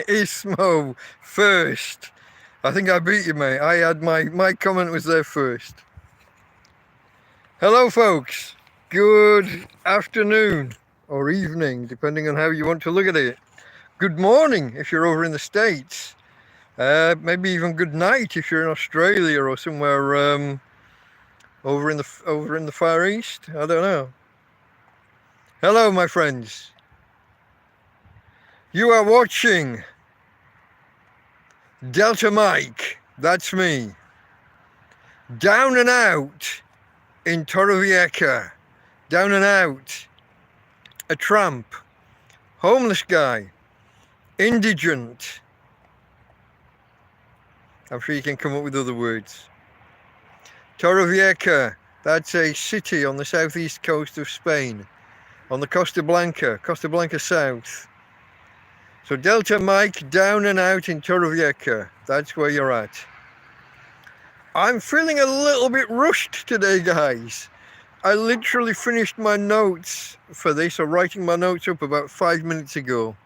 Ismo first. I think I beat you, mate. I had my comment was there first. Hello, folks. Good afternoon or evening, depending on how you want to look at it. Good morning if you're over in the States. Maybe even good night if you're in Australia or somewhere over in the Far East. I don't know. Hello, my friends. You are watching Delta Mike. That's me. Down and out in Torrevieja. Down and out. A tramp. Homeless guy. Indigent. I'm sure you can come up with other words. Torrevieja, that's a city on the southeast coast of Spain, on the Costa Blanca South. So Delta Mike, down and out in Torrevieja, that's where you're at. I'm feeling a little bit rushed today, guys. I literally finished my notes for this, or writing my notes up about 5 minutes ago.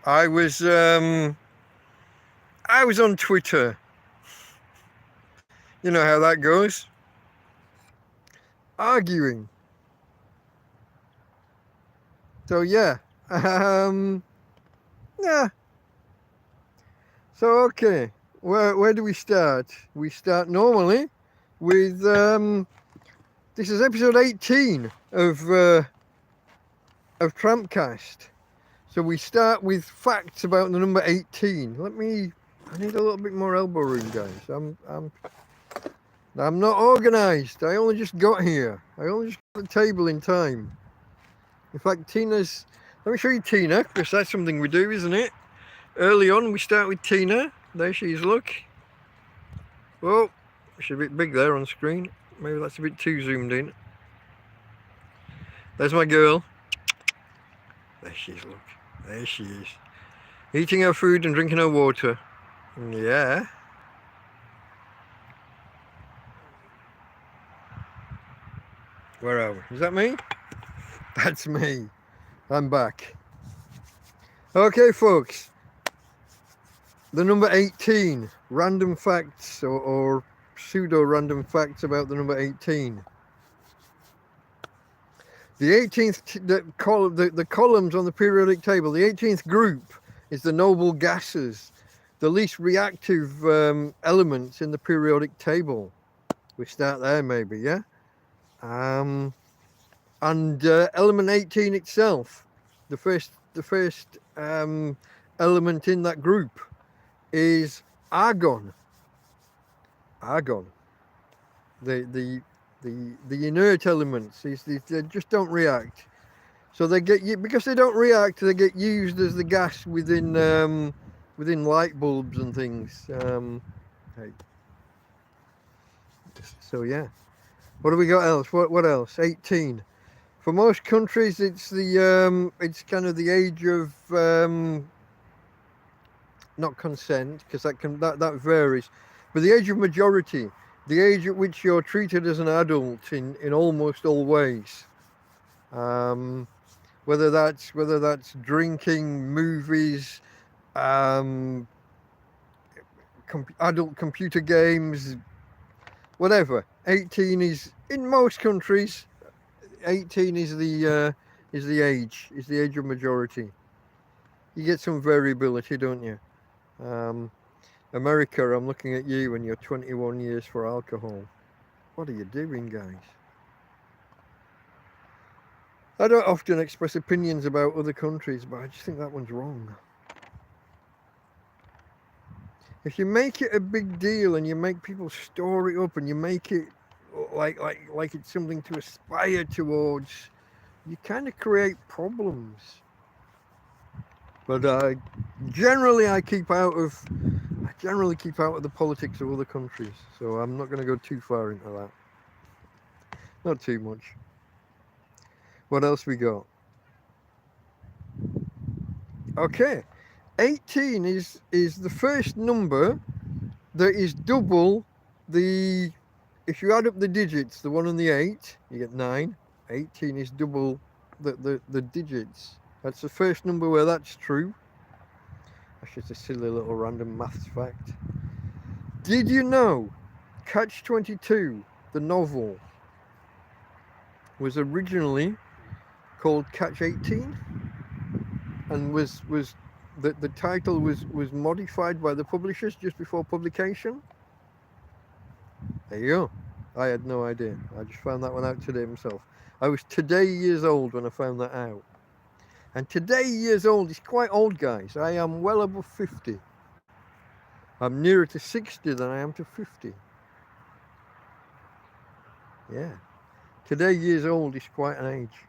I was on Twitter. You know how that goes. Arguing. So yeah. Yeah. So okay. Where do we start? We start normally with this is episode 18 of TrampCast. So we start with facts about the number 18. I need a little bit more elbow room, guys. I'm not organised. I only just got here. I only just got the table in time. In fact, let me show you Tina, because that's something we do, isn't it? Early on, we start with Tina. There she is, look. Oh, she's a bit big there on screen. Maybe that's a bit too zoomed in. There's my girl. There she is, look. There she is. Eating her food and drinking her water. Yeah. Where are we? Is that me? That's me. I'm back. Okay, folks. The number 18. Random facts or pseudo-random facts about the number 18. The 18th, the columns on the periodic table, the 18th group is the noble gases, the least reactive elements in the periodic table. We start there maybe, yeah? And element 18 itself, the first element in that group is argon. Argon. The inert elements, they just don't react. So they because they don't react, they get used as the gas within light bulbs and things. Hey. So yeah. What do we got else? What else? 18. For most countries, it's it's kind of the age of not consent, because that varies, but the age of majority, the age at which you're treated as an adult in almost all ways. Whether that's drinking, movies, adult computer games, whatever. 18 is, in most countries, 18 is the age of majority. You get some variability, don't you? America, I'm looking at you when you're 21 years for alcohol. What are you doing, guys? I don't often express opinions about other countries, but I just think that one's wrong. If you make it a big deal and you make people store it up and you make it like it's something to aspire towards, you kind of create problems. But generally I keep out of the politics of other countries, so I'm not going to go too far into that. Not too much. What else we got? Okay, 18 is the first number that is double the. If you add up the digits, the 1 and the 8, you get 9. 18 is double the digits. That's the first number where that's true. That's just a silly little random maths fact. Did you know Catch-22, the novel, was originally called Catch-18, and the title was modified by the publishers just before publication? There you go. I had no idea. I just found that one out today myself. I was today years old when I found that out. And today years old is quite old, guys. I am well above 50. I'm nearer to 60 than I am to 50. Yeah. Today years old is quite an age.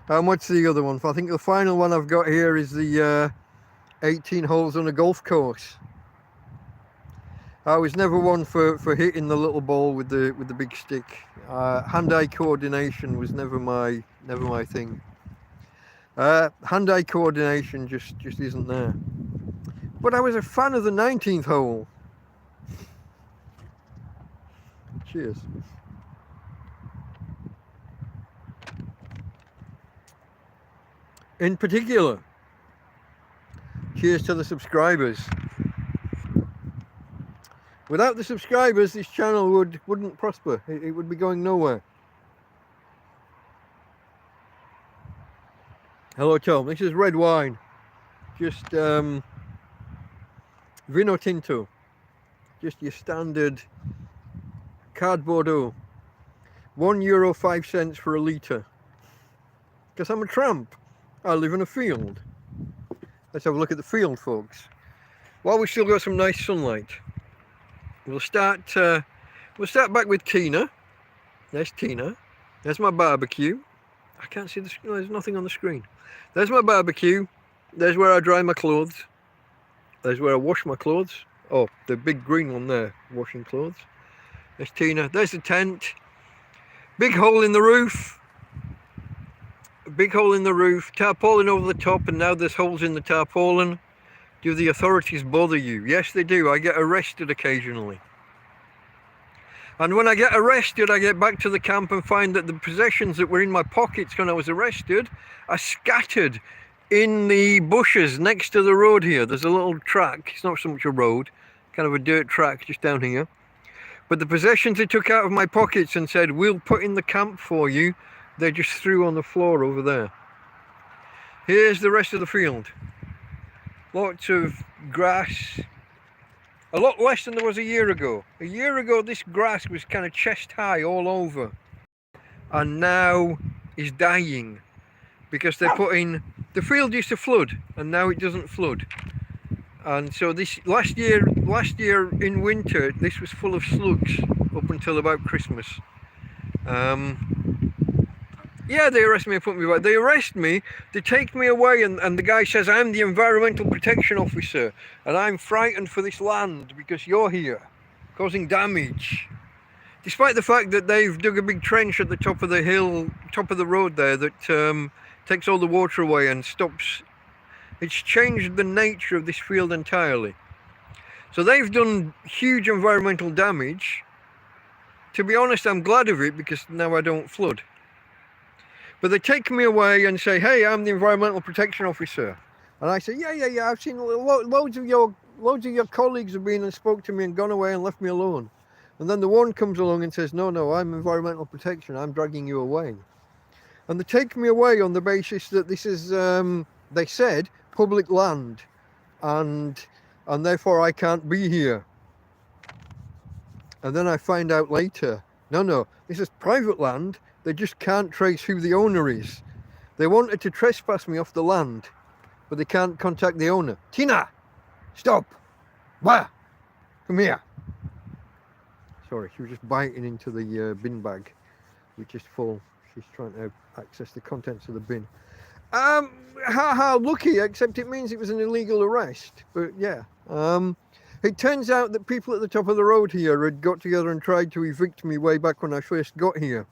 What's the other one? I think the final one I've got here is the 18 holes on a golf course. I was never one for hitting the little ball with the big stick. Hand-eye coordination was never my thing. Hand-eye coordination just isn't there. But I was a fan of the 19th hole. Cheers. In particular, cheers to the subscribers. Without the subscribers, this channel wouldn't prosper. It would be going nowhere. Hello, Tom. This is red wine. Just Vino Tinto. Just your standard card Bordeaux. €1.05 for a litre. Because I'm a tramp. I live in a field. Let's have a look at the field, folks. While we've still got some nice sunlight, we'll start back with Tina. There's Tina. There's my barbecue. I can't see there's nothing on the screen. There's my barbecue. There's where I dry my clothes. There's where I wash my clothes. Oh, the big green one there, washing clothes. There's Tina. There's the tent. Big hole in the roof. Big hole in the roof. Tarpaulin over the top, and now there's holes in the tarpaulin. Do the authorities bother you? Yes, they do. I get arrested occasionally. And when I get arrested, I get back to the camp and find that the possessions that were in my pockets when I was arrested are scattered in the bushes next to the road here. There's a little track. It's not so much a road, kind of a dirt track just down here. But the possessions they took out of my pockets and said, we'll put in the camp for you, they just threw on the floor over there. Here's the rest of the field. Lots of grass. A lot less than there was a year ago. A year ago, this grass was kind of chest high all over. And now is dying because they're putting, the field used to flood and now it doesn't flood. And so this last year in winter, this was full of slugs up until about Christmas. Yeah, they arrest me and put me back. They arrest me, they take me away, and the guy says, I'm the environmental protection officer, and I'm frightened for this land because you're here, causing damage. Despite the fact that they've dug a big trench at the top of the hill, top of the road there, that takes all the water away and stops. It's changed the nature of this field entirely. So they've done huge environmental damage. To be honest, I'm glad of it because now I don't flood. But they take me away and say, hey, I'm the environmental protection officer. And I say, yeah, I've seen loads of your colleagues have been and spoke to me and gone away and left me alone. And then the one comes along and says, no, I'm environmental protection, I'm dragging you away. And they take me away on the basis that this is, they said, public land, and therefore I can't be here. And then I find out later, no, this is private land. They just can't trace who the owner is. They wanted to trespass me off the land, but they can't contact the owner. Tina, stop. Wah, come here. Sorry, she was just biting into the bin bag, which is full. She's trying to access the contents of the bin. How lucky, except it means it was an illegal arrest. But yeah, it turns out that people at the top of the road here had got together and tried to evict me way back when I first got here.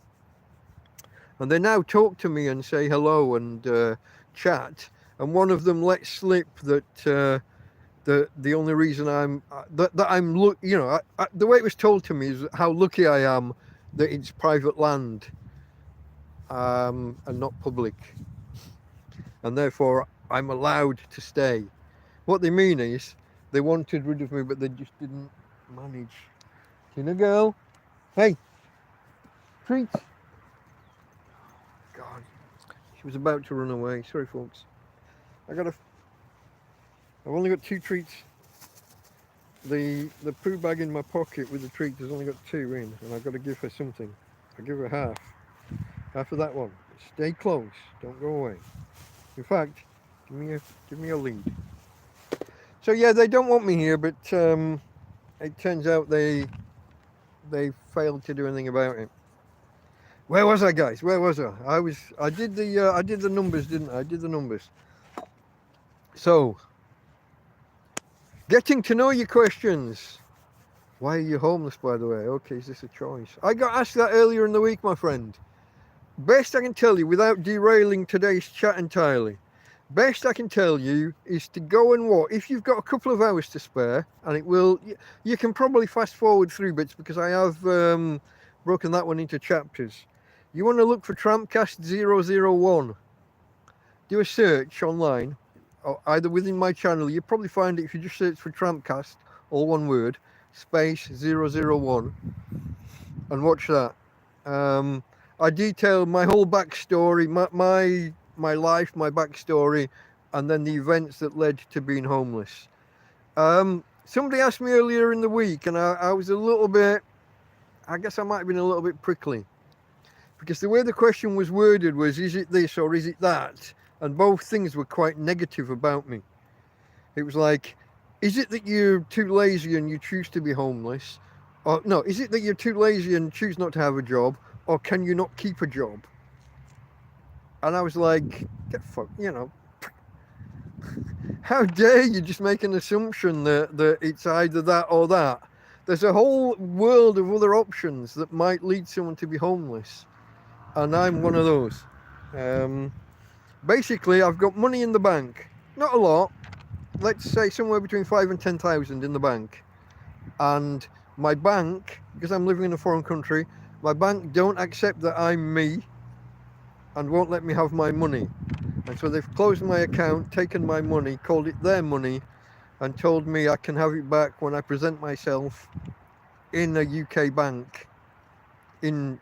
And they now talk to me and say hello and chat. And one of them lets slip that the only reason the way it was told to me is how lucky I am that it's private land and not public. And therefore I'm allowed to stay. What they mean is they wanted rid of me, but they just didn't manage. Tina girl, hey, treats. God, she was about to run away. Sorry, folks. I've only got 2 treats. The poo bag in my pocket with the treats has only got 2 in, and I've got to give her something. I'll give her half of that one. Stay close. Don't go away. In fact, give me a lead. So yeah, they don't want me here, but it turns out they failed to do anything about it. Where was I, guys? Where was I? I did the numbers, didn't I? I did the numbers. So, getting to know your questions. Why are you homeless, by the way? Okay, is this a choice? I got asked that earlier in the week, my friend. Best I can tell you, without derailing today's chat entirely, best I can tell you is to go and watch. If you've got a couple of hours to spare, and it will, you can probably fast forward through bits because I have broken that one into chapters. You want to look for TrampCast 001. Do a search online, or either within my channel. You'll probably find it if you just search for TrampCast, all one word, space 001, and watch that. I detail my whole backstory, my life, my backstory, and then the events that led to being homeless. Somebody asked me earlier in the week, and I was a little bit, I guess I might have been a little bit prickly, because the way the question was worded was, is it this or is it that? And both things were quite negative about me. It was like, is it that you're too lazy and you choose to be homeless? Or no, is it that you're too lazy and choose not to have a job? Or can you not keep a job? And I was like, get fucked, you know. How dare you just make an assumption that it's either that or that? There's a whole world of other options that might lead someone to be homeless. And I'm one of those. Basically, I've got money in the bank. Not a lot. Let's say somewhere between 5,000 and 10,000 in the bank. And my bank, because I'm living in a foreign country, my bank don't accept that I'm me and won't let me have my money. And so they've closed my account, taken my money, called it their money, and told me I can have it back when I present myself in a UK bank, in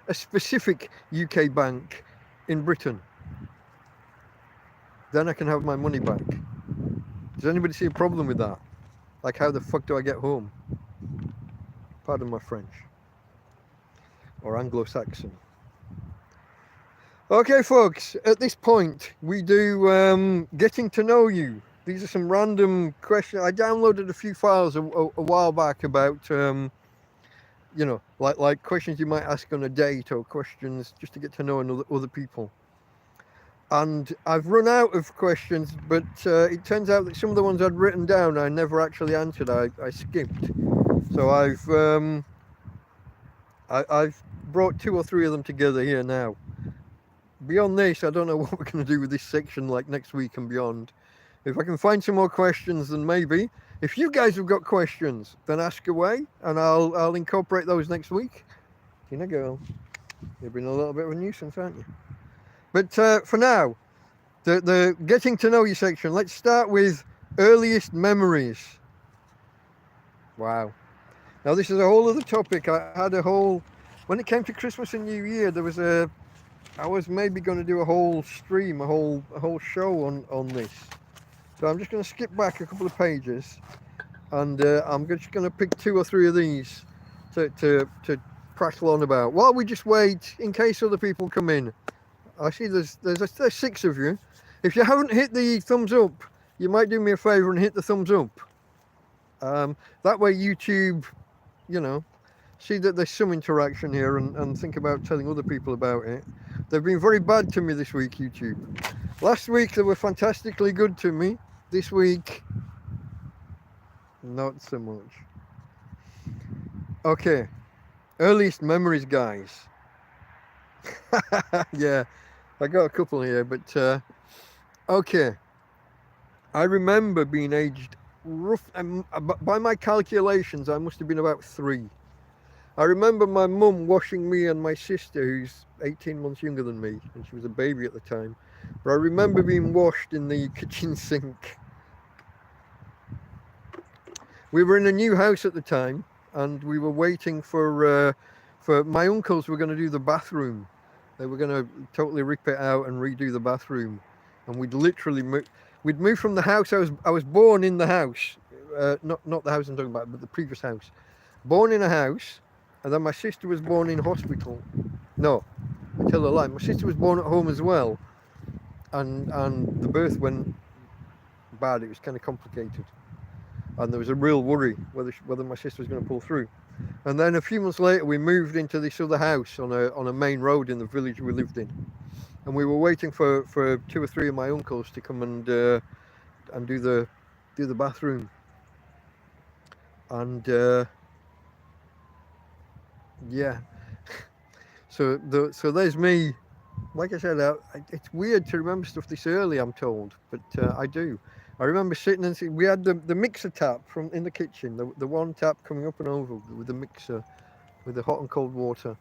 a specific UK bank in Britain. Then I can have my money back. Does anybody see a problem with that? Like, how the fuck do I get home? Pardon my French. Or Anglo-Saxon. Okay, folks, at this point, we do getting to know you. These are some random questions. I downloaded a few files a while back about, you know, like questions you might ask on a date, or questions just to get to know other people. And I've run out of questions, but it turns out that some of the ones I'd written down I never actually answered. I skipped. So I've brought 2 or 3 of them together here now. Beyond this, I don't know what we're going to do with this section like next week and beyond. If I can find some more questions, then maybe. If you guys have got questions, then ask away, and I'll incorporate those next week. Tina girl, you've been a little bit of a nuisance, aren't you? But for now, the getting to know you section, let's start with earliest memories. Wow. Now this is a whole other topic. I had a whole, when it came to Christmas and New Year, there was I was maybe going to do a whole stream, a whole show on this. So I'm just going to skip back a couple of pages, and I'm just going to pick 2 or 3 of these to prattle on about while we just wait in case other people come in. I see there's 6 of you. If you haven't hit the thumbs up, you might do me a favor and hit the thumbs up. That way YouTube, you know, see that there's some interaction here and think about telling other people about it. They've been very bad to me this week, YouTube. Last week they were fantastically good to me. This week, not so much. Okay, earliest memories, guys. Yeah, I got a couple here, but okay. I remember being aged by my calculations, I must have been about 3. I remember my mum washing me and my sister, who's 18 months younger than me, and she was a baby at the time. But I remember being washed in the kitchen sink. We were in a new house at the time, and we were waiting for my uncles were going to do the bathroom. They were going to totally rip it out and redo the bathroom, and we'd moved from the house. I was born in the house, not the house I'm talking about, but the previous house. Born in a house, and then my sister was born in hospital. No, I tell a lie. My sister was born at home as well, and the birth went bad. It was kind of complicated. And there was a real worry whether my sister was going to pull through. And then a few months later, we moved into this other house on a main road in the village we lived in, and we were waiting for 2 or 3 of my uncles to come and do the bathroom. And yeah, so there's me. Like I said, it's weird to remember stuff this early, I'm told, but I do. I remember sitting and we had the mixer tap in the kitchen, the one tap coming up and over with the mixer, with the hot and cold water.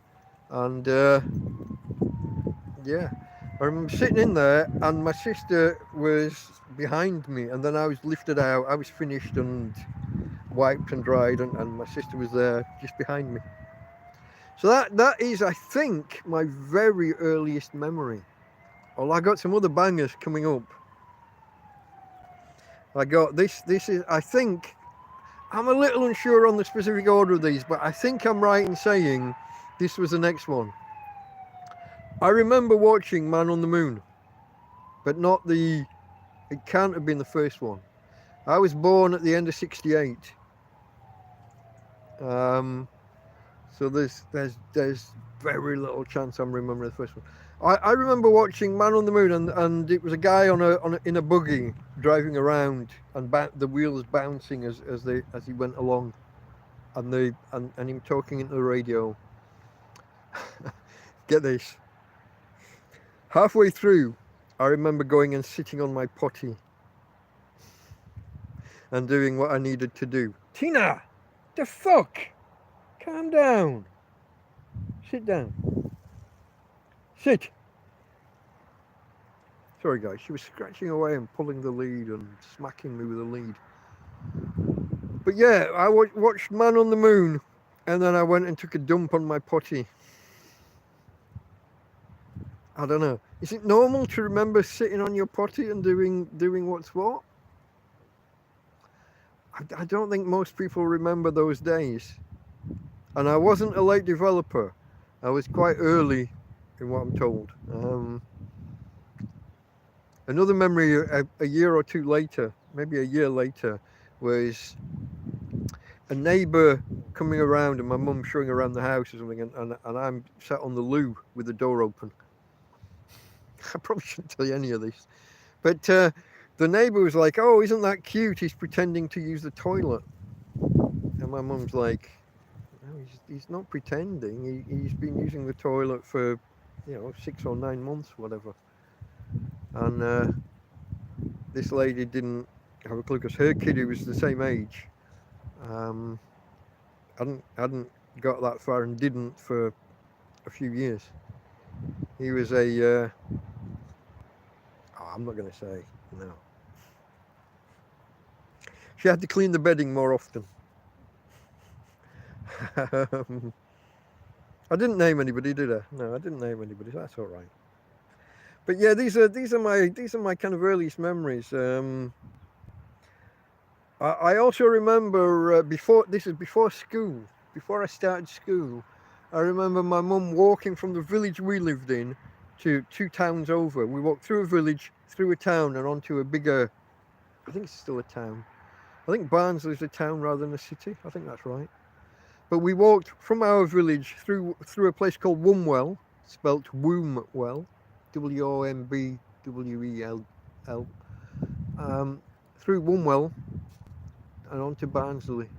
And yeah, I remember sitting in there, and my sister was behind me, and then I was lifted out. I was finished and wiped and dried, and my sister was there just behind me. So that is, I think, my very earliest memory. Well, I got some other bangers coming up. I got this is, I think, I'm a little unsure on the specific order of these, but I think I'm right in saying this was the next one. I remember watching Man on the Moon, but it can't have been the first one. I was born at the end of '68. So there's very little chance I'm remembering the first one. I remember watching Man on the Moon, and it was a guy in a buggy driving around, and the wheels bouncing as he went along, and him talking into the radio. Get this. Halfway through, I remember going and sitting on my potty and doing what I needed to do. Tina, the fuck? Calm down. Sit down. Sit. Sorry guys, she was scratching away and pulling the lead and smacking me with the lead. But yeah, I watched Man on the Moon, and then I went and took a dump on my potty. I don't know. Is it normal to remember sitting on your potty and doing what's what? I don't think most people remember those days. And I wasn't a late developer. I was quite early in what I'm told. Another memory a year or two later, maybe a year later, was a neighbour coming around and my mum showing around the house or something, and I'm sat on the loo with the door open. I probably shouldn't tell you any of this. But the neighbour was like, "Oh, isn't that cute? He's pretending to use the toilet." And my mum's like, "No, he's not pretending. He's been using the toilet for, 6 or 9 months, whatever." And this lady didn't have a clue, because her kid, who was the same age, hadn't got that far and didn't for a few years. He was I'm not going to say, no. She had to clean the bedding more often. I didn't name anybody, did I? No, I didn't name anybody. That's all right. But yeah, these are my kind of earliest memories. I also remember before school, before I started school, I remember my mum walking from the village we lived in to 2 towns over. We walked through a village, through a town, and onto a bigger, I think it's still a town. I think Barnsley's a town rather than a city. I think that's right. But we walked from our village through a place called Wombwell, spelt Wombwell, Wombwell, through Wombwell and onto Barnsley.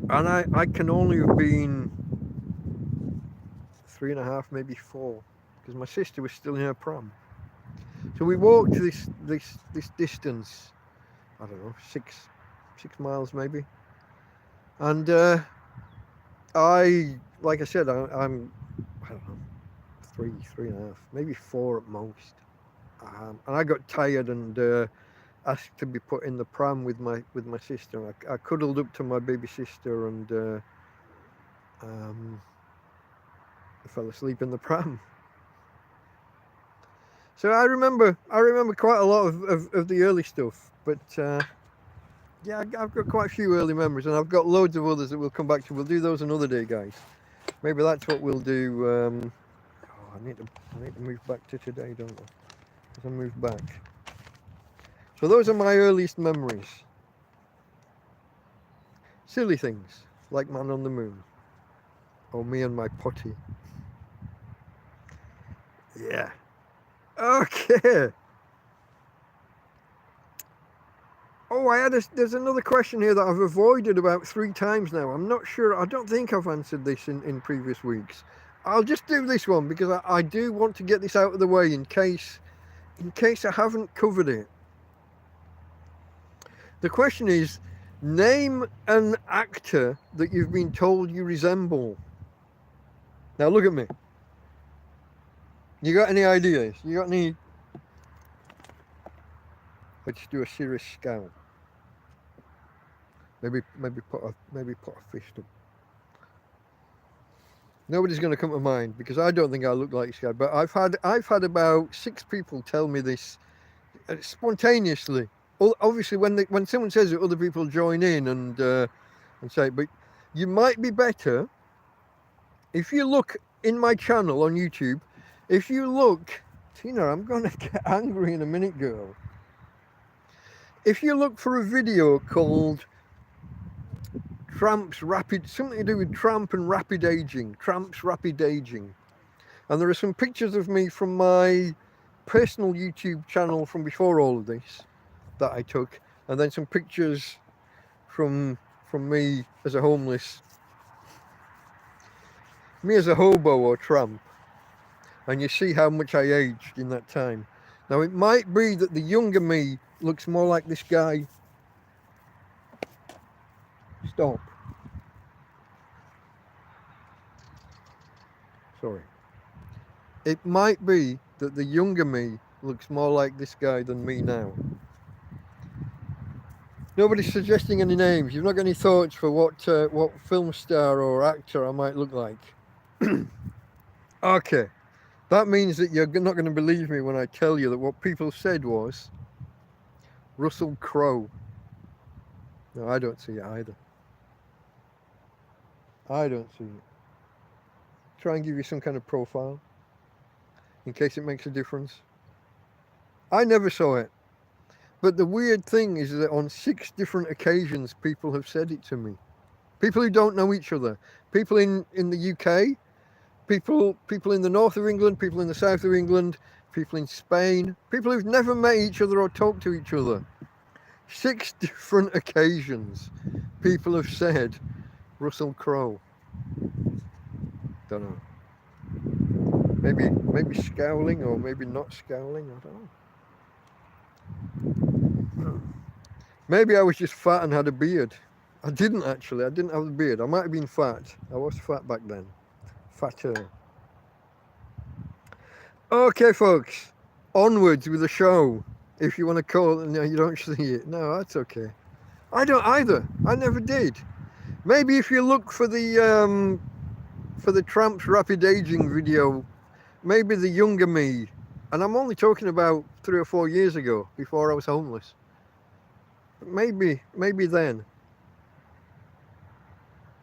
And I can only have been 3.5, maybe 4, because my sister was still in her pram. So we walked this distance, I don't know, 6 miles maybe. And like I said, I'm, I don't know, three and a half, maybe four at most. And I got tired and asked to be put in the pram with my sister. I cuddled up to my baby sister and I fell asleep in the pram. So I remember quite a lot of the early stuff, but yeah, I've got quite a few early memories, and I've got loads of others that we'll come back to. We'll do those another day, guys. Maybe that's what we'll do. I need to move back to today, don't I? As I move back. So those are my earliest memories. Silly things like Man on the Moon, or me and my potty. Yeah. Okay. Oh, there's another question here that I've avoided about 3 times now. I'm not sure. I don't think I've answered this in previous weeks. I'll just do this one because I do want to get this out of the way in case I haven't covered it. The question is, name an actor that you've been told you resemble. Now look at me. You got any ideas? You got any? Let's do a serious scowl. Maybe put a fist up. Nobody's going to come to mind because I don't think I look like this guy. But I've had about 6 people tell me this spontaneously. Obviously, when someone says it, other people join in and say it. But you might be better if you look in my channel on YouTube. If you look, Tina, I'm going to get angry in a minute, girl. If you look for a video called something to do with tramp and rapid aging, tramp's rapid aging. And there are some pictures of me from my personal YouTube channel from before all of this that I took, and then some pictures from me as a homeless, me as a hobo or tramp. And you see how much I aged in that time. Now it might be that the younger me looks more like this guy. Stop. Sorry. It might be that the younger me looks more like this guy than me now. Nobody's suggesting any names. You've not got any thoughts for what film star or actor I might look like. Okay. That means that you're not going to believe me when I tell you that what people said was Russell Crowe. No, I don't see it either. I don't see it. Try and give you some kind of profile in case it makes a difference. I never saw it. But the weird thing is that on 6 different occasions people have said it to me. People who don't know each other. People in the UK, people in the north of England, people in the south of England, people in Spain, people who've never met each other or talked to each other. 6 different occasions people have said Russell Crowe. Don't know. Maybe scowling or maybe not scowling, I don't know. Maybe I was just fat and had a beard. I didn't actually. I didn't have a beard. I might have been fat. I was fat back then. Fatter. Okay, folks. Onwards with the show. If you want to call it. No, you don't see it. No, that's okay. I don't either. I never did. Maybe if you look for the Tramp's Rapid Aging video, maybe the younger me, and I'm only talking about 3 or 4 years ago, before I was homeless. Maybe then.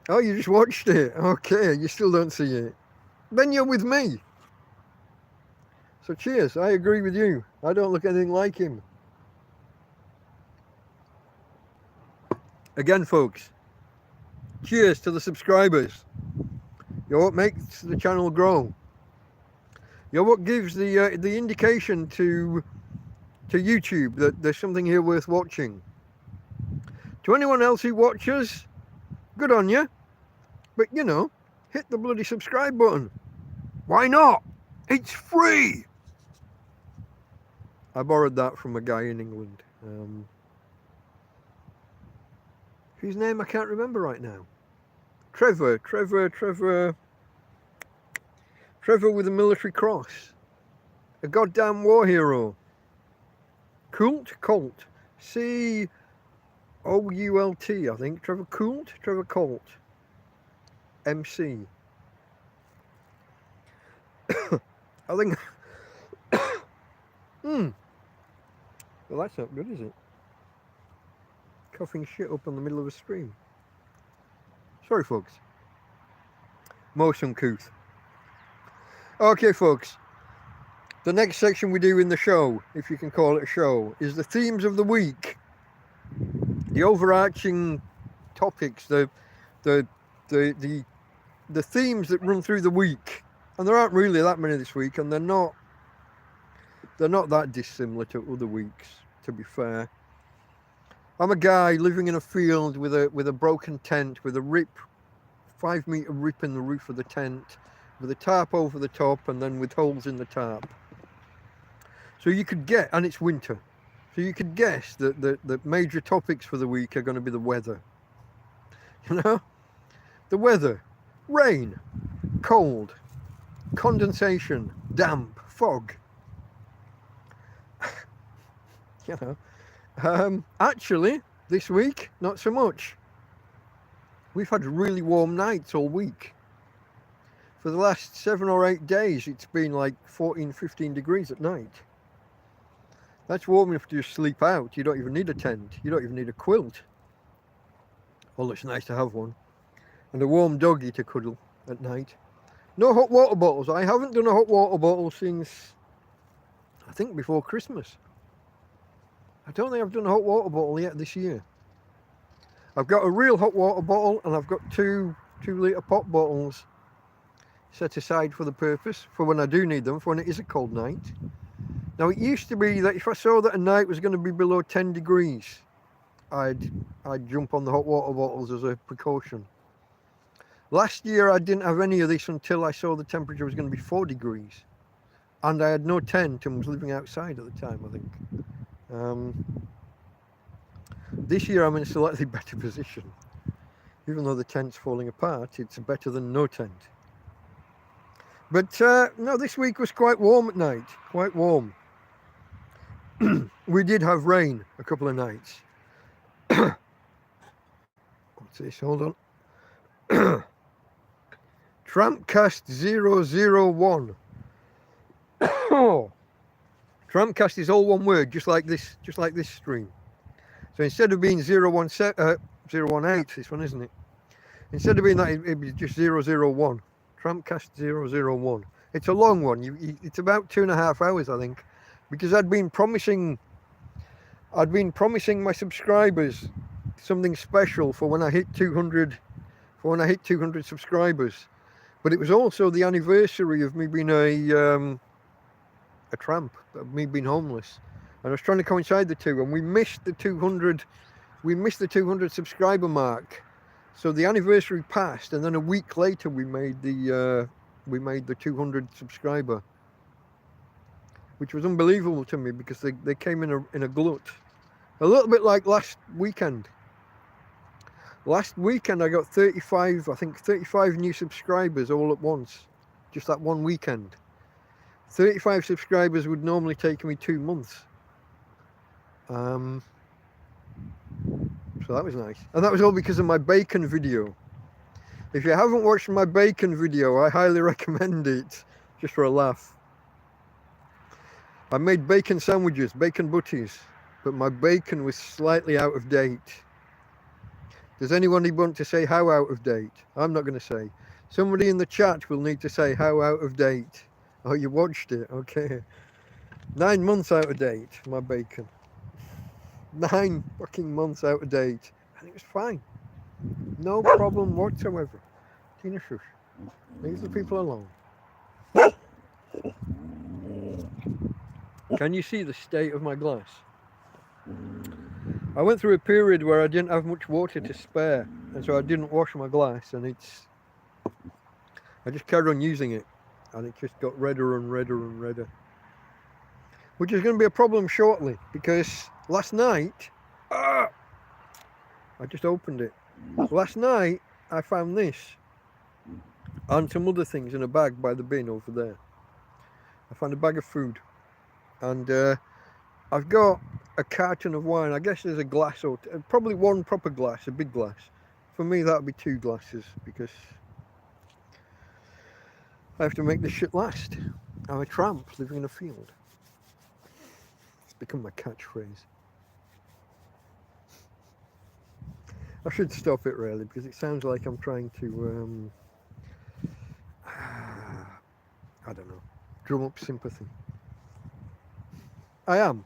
Oh, you just watched it. Okay, you still don't see it. Then you're with me. So cheers, I agree with you. I don't look anything like him. Again, folks, cheers to the subscribers. You're what makes the channel grow. You're what gives the indication to YouTube that there's something here worth watching. To anyone else who watches, good on you. But you know, hit the bloody subscribe button. Why not? It's free. I borrowed that from a guy in England. whose name I can't remember right now. Trevor with a military cross. A goddamn war hero. Colt? C-O-U-L-T, I think. Trevor Colt. MC. I think... Well, that's not good, is it? Coughing shit up in the middle of a stream. Sorry, folks. Most uncouth. Okay, folks. The next section we do in the show, if you can call it a show, is the themes of the week. The overarching topics, the themes that run through the week. And there aren't really that many this week, and they're not that dissimilar to other weeks, to be fair. I'm a guy living in a field with a broken tent, with a 5-meter rip in the roof of the tent, with a tarp over the top, and then with holes in the tarp. So you could get, and it's winter, so you could guess that the major topics for the week are going to be the weather. You know? The weather. Rain, cold, condensation, damp, fog. You know. Actually, this week, not so much. We've had really warm nights all week. For the last 7 or 8 days, it's been like 14, 15 degrees at night. That's warm enough to just sleep out. You don't even need a tent. You don't even need a quilt. Although it's nice to have one. And a warm doggy to cuddle at night. No hot water bottles. I haven't done a hot water bottle since, I think, before Christmas. I don't think I've done a hot water bottle yet this year. I've got a real hot water bottle, and I've got 2-litre pop bottles set aside for the purpose, for when I do need them, for when it is a cold night. Now, it used to be that if I saw that a night was going to be below 10 degrees, I'd jump on the hot water bottles as a precaution. Last year, I didn't have any of this until I saw the temperature was going to be 4 degrees. And I had no tent and was living outside at the time, I think. This year, I'm in a slightly better position. Even though the tent's falling apart, it's better than no tent. But no, this week was quite warm at night, quite warm. We did have rain a couple of nights. What's this? Hold on. TrampCast 001. TrampCast is all one word, just like this stream. So instead of being 018, this one, isn't it? Instead of being that, it'd be just 001. TrampCast 001. It's a long one. It's about 2.5 hours, I think, because I'd been promising my subscribers something special for when I hit 200. For when I hit 200 subscribers, but it was also the anniversary of me being a tramp, of me being homeless, and I was trying to coincide the two, and we missed the 200 subscriber mark. So the anniversary passed, and then a week later we made the 200 subscriber, which was unbelievable to me because they came in a glut, a little bit like last weekend. Last weekend I got 35 new subscribers all at once, just that one weekend. 35 subscribers would normally take me 2 months. So that was nice. And that was all because of my bacon video. If you haven't watched my bacon video, I highly recommend it, just for a laugh. I made bacon sandwiches, bacon butties, but my bacon was slightly out of date. Does anybody want to say how out of date? I'm not going to say. Somebody in the chat will need to say how out of date. Oh, you watched it? Okay. 9 months out of date, my bacon. 9 fucking months out of date. And it was fine. No problem whatsoever. Tina shush. Leave the people alone. Can you see the state of my glass? I went through a period where I didn't have much water to spare, and so I didn't wash my glass, and I just carried on using it, and it just got redder and redder and redder. Which is going to be a problem shortly, because last night, I just opened it. Last night I found this and some other things in a bag by the bin over there. I found a bag of food, and I've got a carton of wine. I guess there's a glass, or probably one proper glass, a big glass. For me, that would be 2 glasses, because I have to make this shit last. I'm a tramp living in a field. It's become my catchphrase. I should stop it really, because it sounds like I'm trying to, I don't know, drum up sympathy. I am.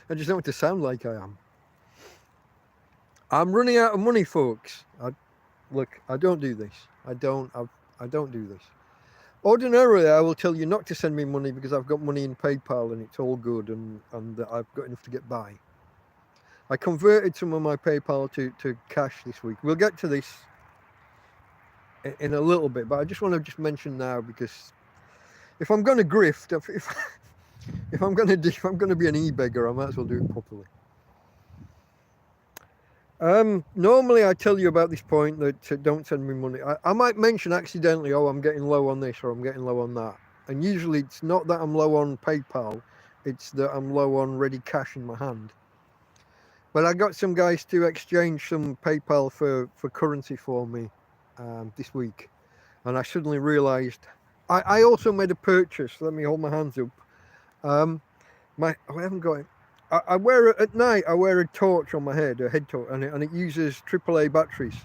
I just don't want to sound like I am. I'm running out of money, folks. Look, I don't do this. I don't do this. Ordinarily, I will tell you not to send me money because I've got money in PayPal and it's all good, and that I've got enough to get by. I converted some of my PayPal to cash this week. We'll get to this in a little bit, but I just want to mention now, because if I'm going to grift, if I'm going to be an e-beggar, I might as well do it properly. Normally I tell you about this point that don't send me money. I might mention accidentally, oh, I'm getting low on this or I'm getting low on that. And usually it's not that I'm low on PayPal, it's that I'm low on ready cash in my hand. But I got some guys to exchange some PayPal for currency for me this week. And I suddenly realized, I also made a purchase. Let me hold my hands up. I haven't got it. I wear at night. I wear a torch on my head, a head torch, and it uses AAA batteries.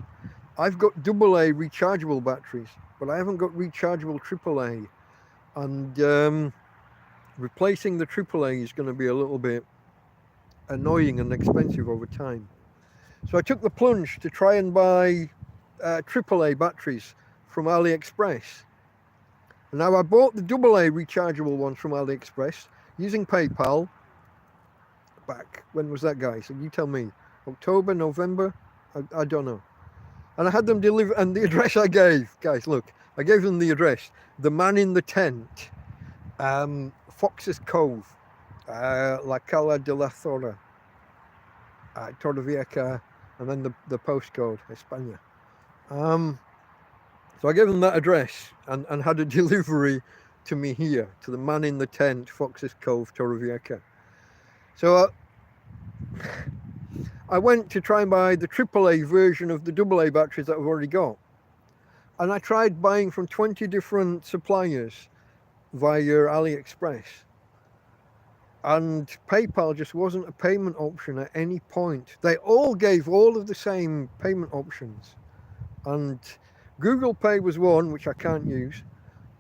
I've got AA rechargeable batteries, but I haven't got rechargeable AAA, and replacing the AAA is going to be a little bit annoying and expensive over time. So I took the plunge to try and buy AAA batteries from AliExpress. And now I bought the AA rechargeable ones from AliExpress using PayPal. Back, when was that, guys? You tell me. October, November? I don't know. And I had them delivered, and the address I gave, guys, look, I gave them the address. The Man in the Tent, Fox's Cove, La Cala de la Torre, Torrevieja, and then the postcode, España. So I gave them that address and had a delivery to me here, to the Man in the Tent, Fox's Cove, Torrevieja. So I went to try and buy the AAA version of the AA batteries that I've already got. And I tried buying from 20 different suppliers via AliExpress. And PayPal just wasn't a payment option at any point. They all gave all of the same payment options. And Google Pay was one, which I can't use.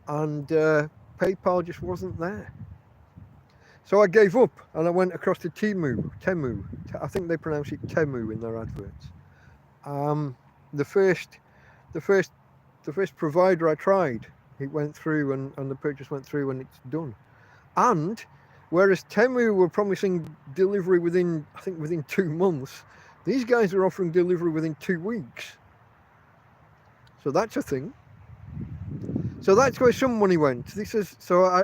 And PayPal just wasn't there. So I gave up and I went across to Temu. I think they pronounce it Temu in their adverts. The first provider I tried, it went through and the purchase went through and it's done. And whereas Temu were promising delivery within 2 months, these guys are offering delivery within 2 weeks. So that's a thing. So that's where some money went.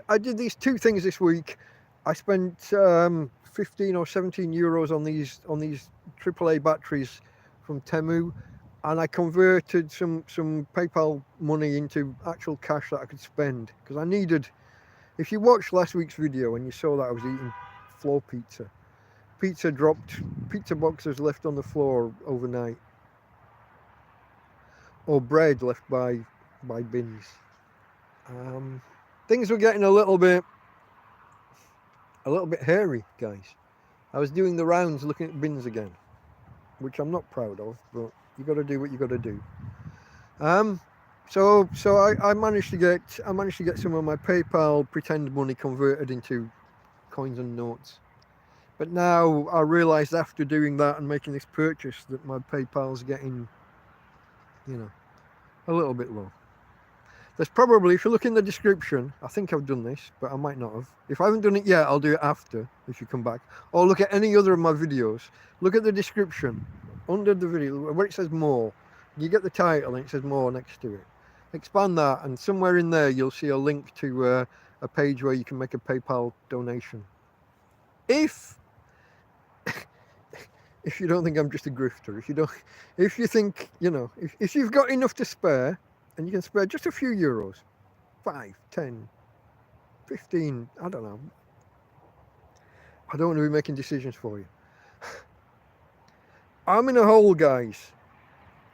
I did these 2 things this week. I spent 15 or 17 euros on these AAA batteries from Temu, and I converted some PayPal money into actual cash that I could spend, because I needed. If you watched last week's video and you saw that I was eating floor pizza dropped, pizza boxes left on the floor overnight, or bread left by bins. Things were getting a little bit hairy, guys. I was doing the rounds looking at bins again, which I'm not proud of, but you got to do what you got to do. So I managed to get some of my PayPal pretend money converted into coins and notes. But now I realised after doing that and making this purchase that my PayPal's getting, a little bit low. There's probably, if you look in the description, I think I've done this, but I might not have. If I haven't done it yet, I'll do it after, if you come back. Or look at any other of my videos. Look at the description, under the video, where it says more. You get the title and it says more next to it. Expand that, and somewhere in there you'll see a link to a page where you can make a PayPal donation. If if you don't think I'm just a grifter, if you think, if you've got enough to spare, and you can spare just a few euros, 5, 10, 15, I don't know. I don't want to be making decisions for you. I'm in a hole, guys.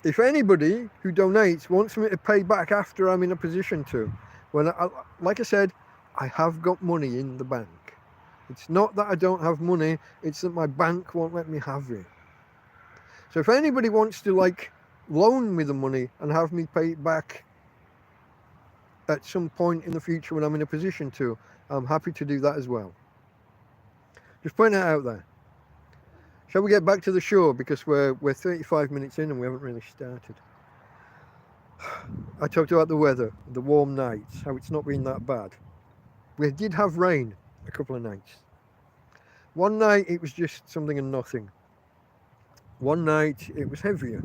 If anybody who donates wants me to pay back after I'm in a position to, like I said, I have got money in the bank. It's not that I don't have money, it's that my bank won't let me have it. So if anybody wants to loan me the money and have me pay it back at some point in the future when I'm in a position to, I'm happy to do that as well. Just putting it out there. Shall we get back to the show, because we're 35 minutes in and we haven't really started. I talked about the weather, the warm nights, how it's not been that bad. We did have rain a couple of nights. One night it was just something and nothing. One night it was heavier.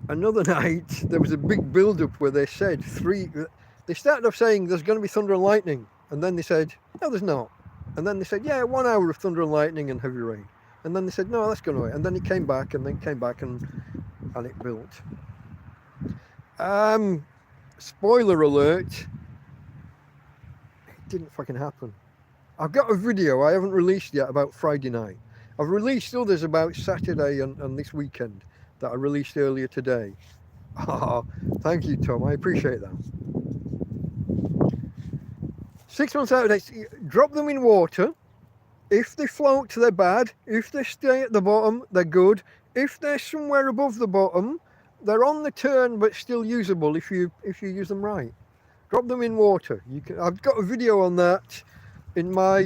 Another night there was a big build-up where they said they started off saying there's going to be thunder and lightning, and then they said no, there's not, and then they said 1 hour of thunder and lightning and heavy rain, and then they said no, that's going away, and then it came back and it built. Spoiler alert, it didn't fucking happen. I've got a video I haven't released yet about Friday night. I've released others about Saturday and this weekend that I released earlier today. Oh, thank you, Tom. I appreciate that. 6 months out of dates, drop them in water. If they float, they're bad. If they stay at the bottom, they're good. If they're somewhere above the bottom, they're on the turn but still usable if you use them right. Drop them in water. I've got a video on that in my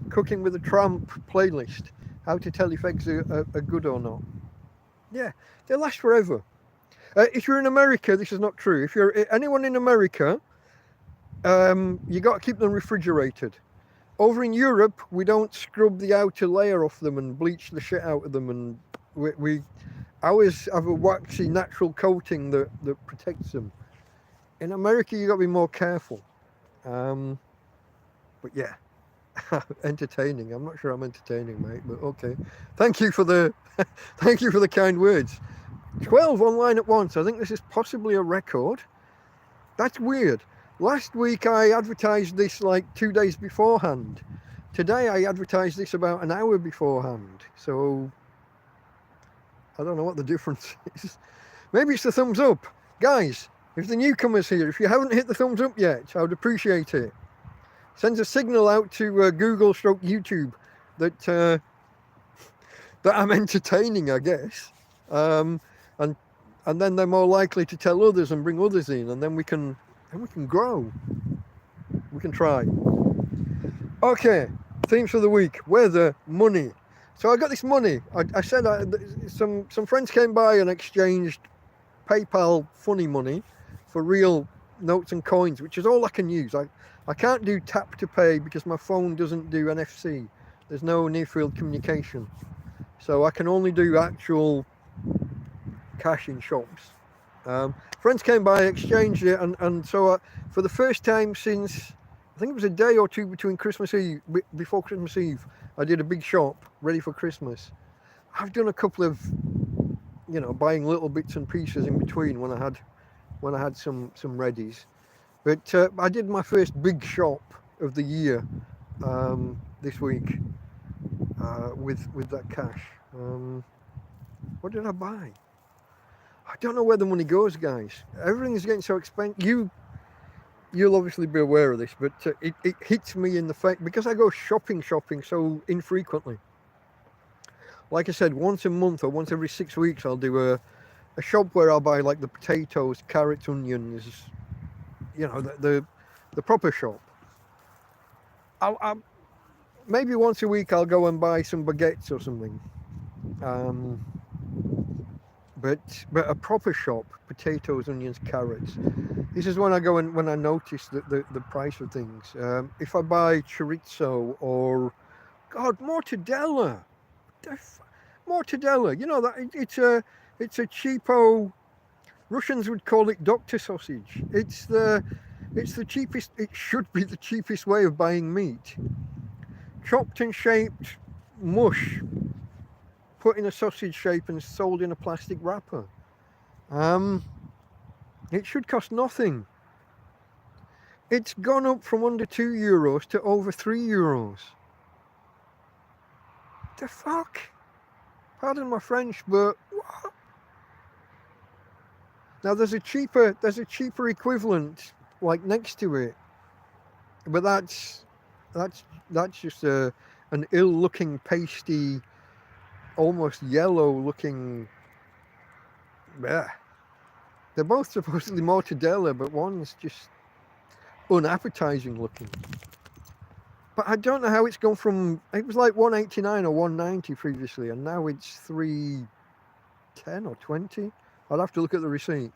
Cooking with a Tramp playlist. How to tell if eggs are good or not. Yeah, they last forever. If you're in America, this is not true. If you're anyone in America, you got to keep them refrigerated. Over in Europe, we don't scrub the outer layer off them and bleach the shit out of them, and ours have a waxy natural coating that protects them. In America, you got to be more careful. But yeah, entertaining. I'm not sure I'm entertaining, mate, but okay. Thank you for the thank you for the kind words. 12 online at once. I think this is possibly a record. That's weird. Last week I advertised this 2 days beforehand. Today I advertised this about an hour beforehand. So I don't know what the difference is. Maybe it's the thumbs up. Guys, if the newcomers here, if you haven't hit the thumbs up yet, I would appreciate it. Sends a signal out to Google/YouTube that I'm entertaining, I guess. And then they're more likely to tell others and bring others in, and then we can grow. We can try. Okay, themes for the week: weather, money. So I got this money. I said some friends came by and exchanged PayPal funny money for real notes and coins, which is all I can use. I can't do tap to pay because my phone doesn't do NFC. There's no near field communication. So I can only do actual cash in shops. Friends came by, exchanged it, and so for the first time since, I think it was a day or two before Christmas Eve, I did a big shop ready for Christmas. I've done a couple of, buying little bits and pieces in between when I had some readies. But I did my first big shop of the year this week with that cash. What did I buy? I don't know where the money goes, guys. Everything's getting so expensive. You'll obviously be aware of this, but it hits me in the face because I go shopping so infrequently. Like I said, once a month or once every 6 weeks, I'll do a shop where I'll buy the potatoes, carrots, onions, the proper shop. I'll maybe once a week I'll go and buy some baguettes or something. But a proper shop, potatoes, onions, carrots. This is when I go and when I notice the price of things. If I buy chorizo or, God, mortadella. Mortadella, that it's a cheapo. Russians would call it doctor sausage. It's the cheapest. It should be the cheapest way of buying meat. Chopped and shaped mush put in a sausage shape and sold in a plastic wrapper. It should cost nothing. It's gone up from under €2 to over €3. The fuck? Pardon my French, but what? Now there's a cheaper equivalent like next to it, but that's just an ill-looking, pasty, almost yellow-looking. Bleh. They're both supposedly mortadella, but one's just unappetizing looking. But I don't know how it's gone from. It was like $1.89 or $1.90 previously, and now it's $3.10 or $20. I'd have to look at the receipt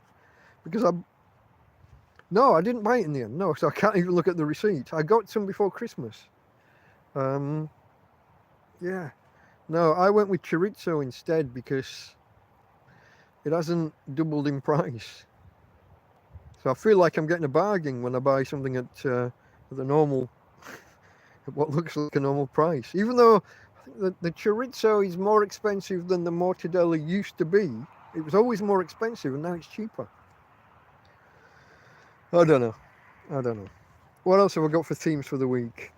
because No, I didn't buy it in the end. No, so I can't even look at the receipt. I got some before Christmas. Yeah. No, I went with chorizo instead because it hasn't doubled in price. So I feel like I'm getting a bargain when I buy something at the normal, at what looks like a normal price. Even though the chorizo is more expensive than the mortadella used to be. It was always more expensive and now it's cheaper. I don't know. What else have I got for themes for the week?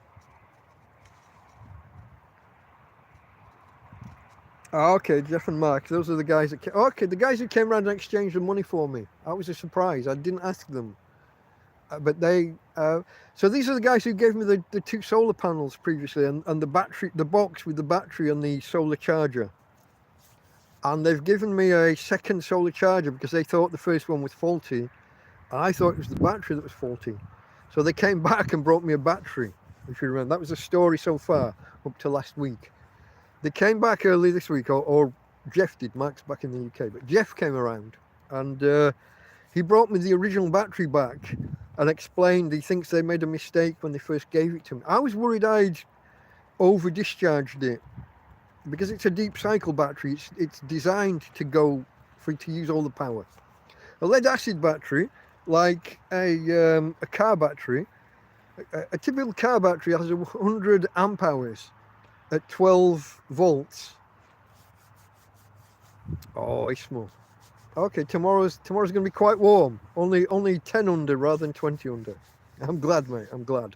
Oh, okay, Jeff and Mark. Those are the guys that came. Okay, the guys who came around and exchanged the money for me. That was a surprise. I didn't ask them. But they... so these are the guys who gave me the 2 solar panels previously and the battery, the box with the battery and the solar charger. And they've given me a second solar charger because they thought the first one was faulty. I thought it was the battery that was faulty. So they came back and brought me a battery, if you remember. That was the story so far, up to last week. They came back early this week, or Jeff did. Mark's back in the UK, but Jeff came around and he brought me the original battery back and explained he thinks they made a mistake when they first gave it to me. I was worried I'd over-discharged it because it's a deep cycle battery. It's designed to use all the power. A lead-acid battery, like a car battery, a typical car battery has 100 amp hours at 12 volts. Oh, it's small. Okay, tomorrow's going to be quite warm. Only 10 under rather than 20 under. I'm glad, mate. I'm glad.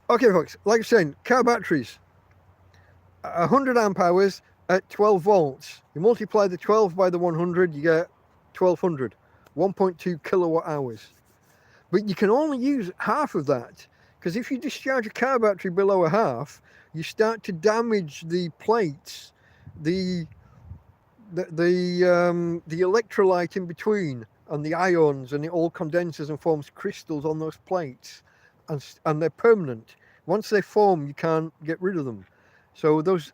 Okay, folks. Like I'm saying, car batteries, 100 amp hours at 12 volts. You multiply the 12 by the 100, you get 1200. 1.2 kilowatt hours. But you can only use half of that because if you discharge a car battery below a half, you start to damage the plates, the electrolyte in between and the ions, and it all condenses and forms crystals on those plates, and they're permanent. Once they form, you can't get rid of them. So those,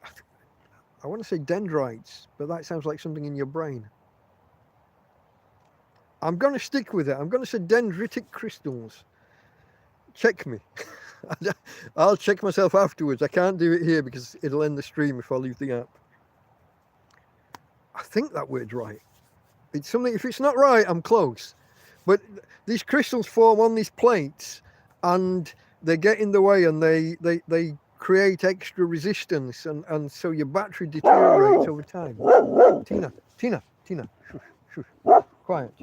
I want to say dendrites, but that sounds like something in your brain. I'm going to stick with it. I'm going to say dendritic crystals. Check me. I'll check myself afterwards. I can't do it here because it'll end the stream if I leave the app. I think that word's right. It's something, if it's not right, I'm close. But these crystals form on these plates and they get in the way and they create extra resistance and so your battery deteriorates over time. Tina, shush, shush. Quiet.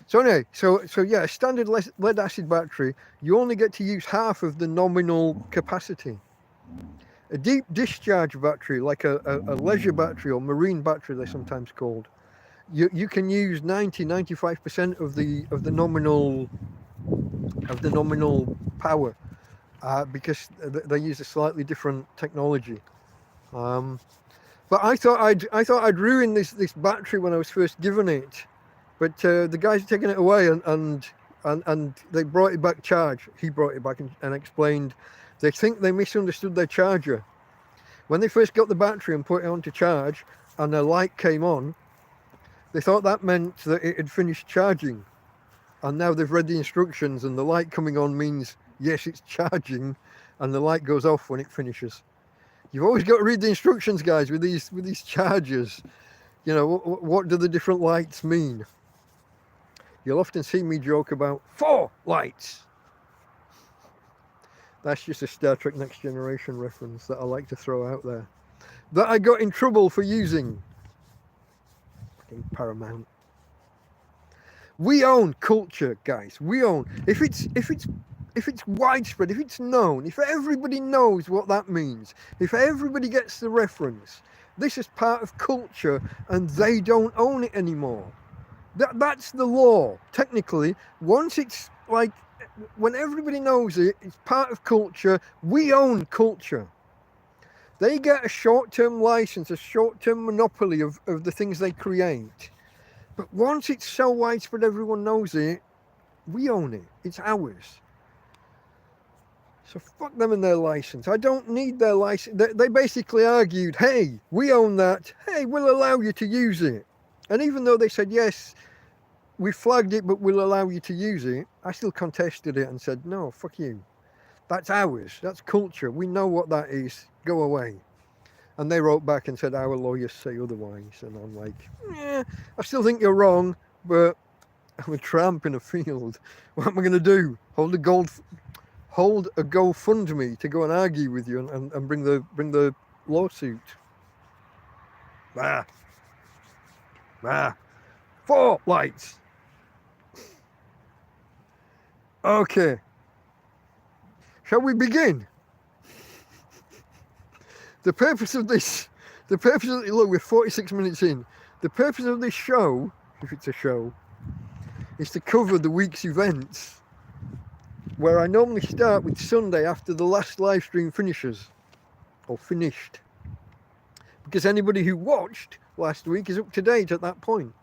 So anyway, so yeah, a standard lead acid battery, you only get to use half of the nominal capacity. A deep discharge battery, like a leisure battery or marine battery, they're sometimes called, you can use 95% of the nominal power because they use a slightly different technology. But I thought I'd ruin this battery when I was first given it, but the guys are taking it away and they brought it back charged. He brought it back and explained they think they misunderstood their charger. When they first got the battery and put it on to charge and the light came on, they thought that meant that it had finished charging. And now they've read the instructions and the light coming on means yes, it's charging, and the light goes off when it finishes. You've always got to read the instructions, guys, with these chargers. You know, what do the different lights mean? You'll often see me joke about 4 lights. That's just a Star Trek Next Generation reference that I like to throw out there. That I got in trouble for using. Fucking Paramount. We own culture, guys. We own. If it's widespread, if it's known, if everybody knows what that means, if everybody gets the reference, this is part of culture and they don't own it anymore. That's the law. Technically, once it's like, when everybody knows it, it's part of culture, we own culture. They get a short-term license, a short-term monopoly of the things they create. But once it's so widespread, everyone knows it, we own it. It's ours. So fuck them and their license. I don't need their license. They basically argued, hey, we own that. Hey, we'll allow you to use it. And even though they said, yes, we flagged it, but we'll allow you to use it, I still contested it and said, no, fuck you. That's ours. That's culture. We know what that is. Go away. And they wrote back and said, our lawyers say otherwise. And I'm like, yeah, I still think you're wrong, but I'm a tramp in a field. What am I going to do? Hold a GoFundMe to go and argue with you and bring the lawsuit. Ah. 4 lights. Okay. Shall we begin? The purpose of this, look, we're 46 minutes in. The purpose of this show, if it's a show, is to cover the week's events, where I normally start with Sunday after the last live stream finishes, or finished. Because anybody who watched last week is up to date at that point.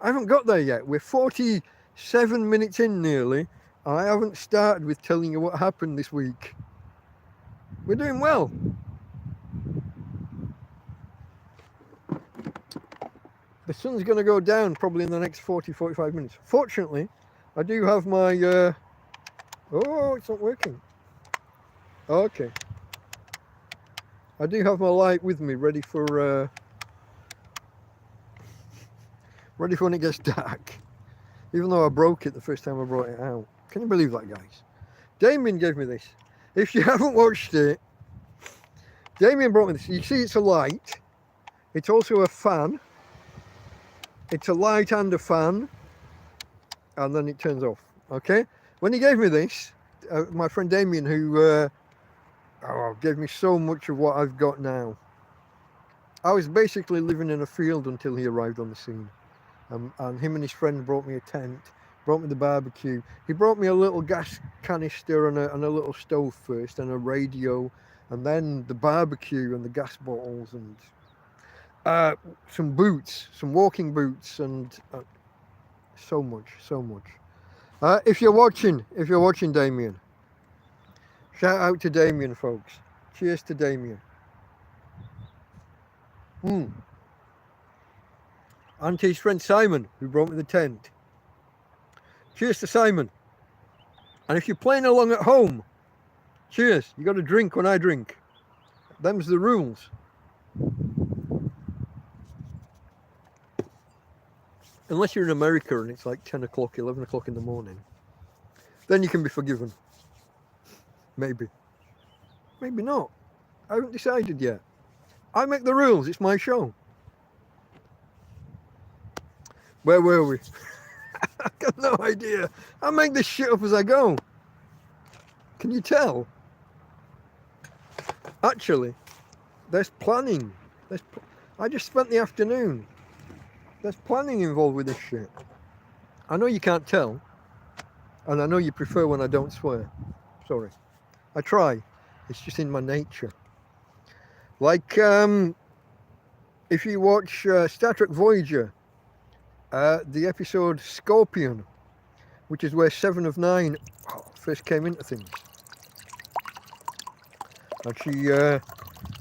I haven't got there yet. We're 47 minutes in nearly. I haven't started with telling you what happened this week. We're doing well. The sun's going to go down probably in the next 40-45 minutes. Fortunately, I do have my... Oh, it's not working. Okay. I do have my light with me, ready for when it gets dark. Even though I broke it the first time I brought it out. Can you believe that, guys? Damien gave me this. If you haven't watched it, Damien brought me this. You see it's a light. It's also a fan. It's a light and a fan. And then it turns off. Okay? When he gave me this, my friend Damien, who gave me so much of what I've got now. I was basically living in a field until he arrived on the scene. And him and his friend brought me a tent, brought me the barbecue. He brought me a little gas canister and a little stove first, and a radio, and then the barbecue and the gas bottles, and some boots, some walking boots, and so much. If you're watching Damien, shout out to Damien, folks. Cheers to Damien. And to his friend Simon, who brought me the tent. Cheers to Simon. And if you're playing along at home, cheers. You got to drink when I drink. Them's the rules. Unless you're in America and it's like 10 o'clock, 11 o'clock in the morning. Then you can be forgiven. Maybe. Maybe not. I haven't decided yet. I make the rules. It's my show. Where were we? I got no idea. I make this shit up as I go. Can you tell? Actually, there's planning. I just spent the afternoon. There's planning involved with this shit. I know you can't tell. And I know you prefer when I don't swear. Sorry. I try. It's just in my nature. Like, if you watch Star Trek Voyager, the episode Scorpion, which is where 7 of 9 first came into things. And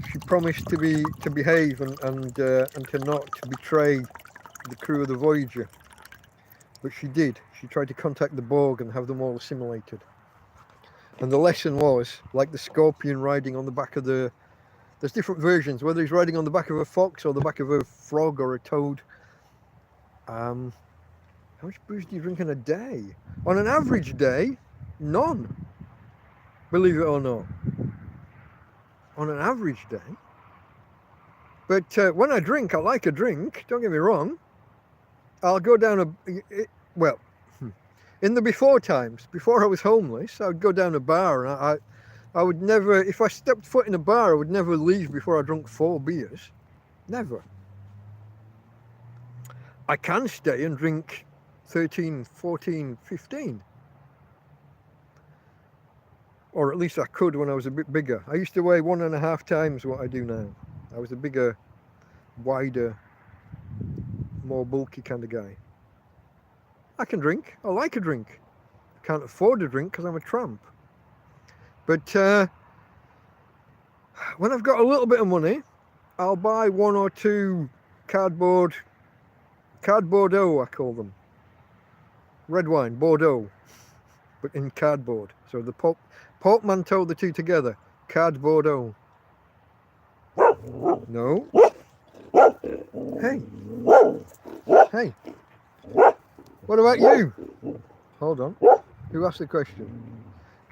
she promised to behave and to not betray the crew of the Voyager. But she did. She tried to contact the Borg and have them all assimilated. And the lesson was, like the Scorpion riding on the back of there's different versions, whether he's riding on the back of a fox or the back of a frog or a toad. How much booze do you drink in a day? On an average day, none. believe it or not, on an average day. But when I drink, I like a drink, don't get me wrong. I'll go down well, in the before times, before I was homeless, I would go down a bar and I would never, if I stepped foot in a bar, I would never leave before I drunk 4 beers. Never. I can stay and drink 13, 14, 15. Or at least I could when I was a bit bigger. I used to weigh 1.5 times what I do now. I was a bigger, wider, more bulky kind of guy. I can drink. I like a drink. I can't afford a drink because I'm a tramp. But when I've got a little bit of money, I'll buy 1 or 2 cardboard Bordeaux, I call them. Red wine, Bordeaux, but in cardboard. So the portmanteau, the two together. Card Bordeaux. No. Hey. Hey. What about you? Hold on. Who asked the question?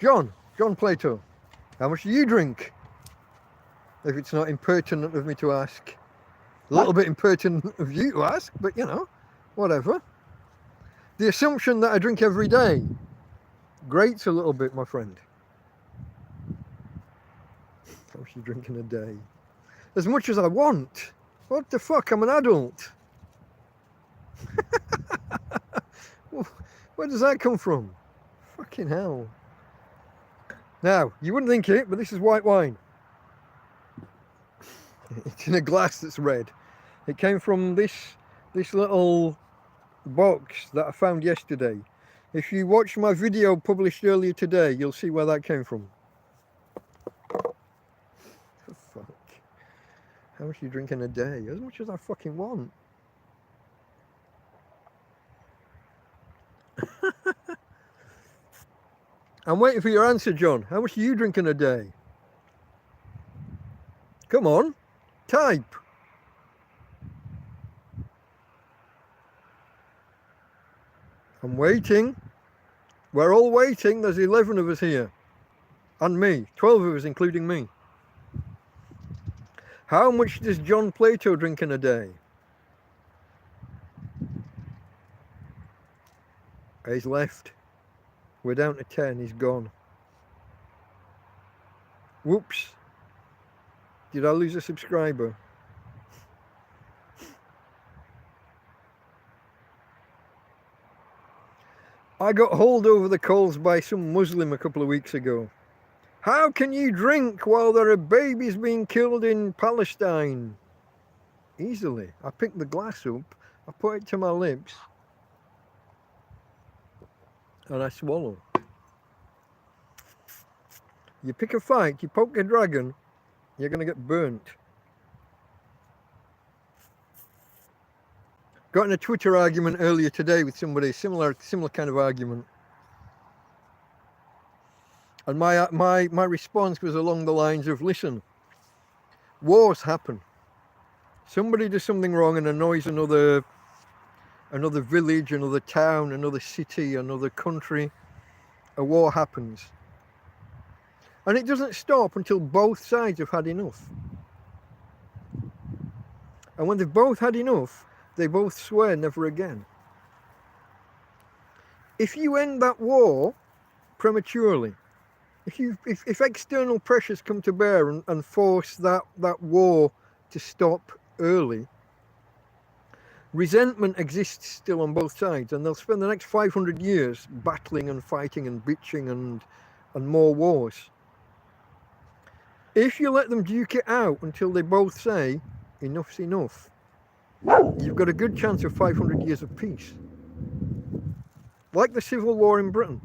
John Plato. How much do you drink? If it's not impertinent of me to ask. A little bit impertinent of you to ask, but you know, whatever. The assumption that I drink every day grates a little bit, my friend. How much you drink in a day? As much as I want. What the fuck? I'm an adult. Where does that come from? Fucking hell. Now, you wouldn't think it, but this is white wine. It's in a glass that's red. It came from this little box that I found yesterday. If you watch my video published earlier today, you'll see where that came from. Fuck. How much you drink in a day? As much as I fucking want. I'm waiting for your answer, John. How much do you drink in a day? Come on, type. I'm waiting. We're all waiting. There's 11 of us here. And me. 12 of us, including me. How much does John Plato drink in a day? He's left. We're down to 10. He's gone. Whoops. Did I lose a subscriber? I got hauled over the coals by some Muslim a couple of weeks ago. How can you drink while there are babies being killed in Palestine? Easily. I picked the glass up, I put it to my lips, and I swallow. You pick a fight, you poke a dragon, you're going to get burnt. Got in a Twitter argument earlier today with somebody, similar kind of argument. And my response was along the lines of, listen, wars happen. Somebody does something wrong and annoys another village, another town, another city, another country. A war happens. And it doesn't stop until both sides have had enough. And when they've both had enough, they both swear never again. If you end that war prematurely, if external pressures come to bear and force that war to stop early, resentment exists still on both sides, and they'll spend the next 500 years battling and fighting and bitching and more wars. If you let them duke it out until they both say, enough's enough, you've got a good chance of 500 years of peace. Like the Civil War in Britain,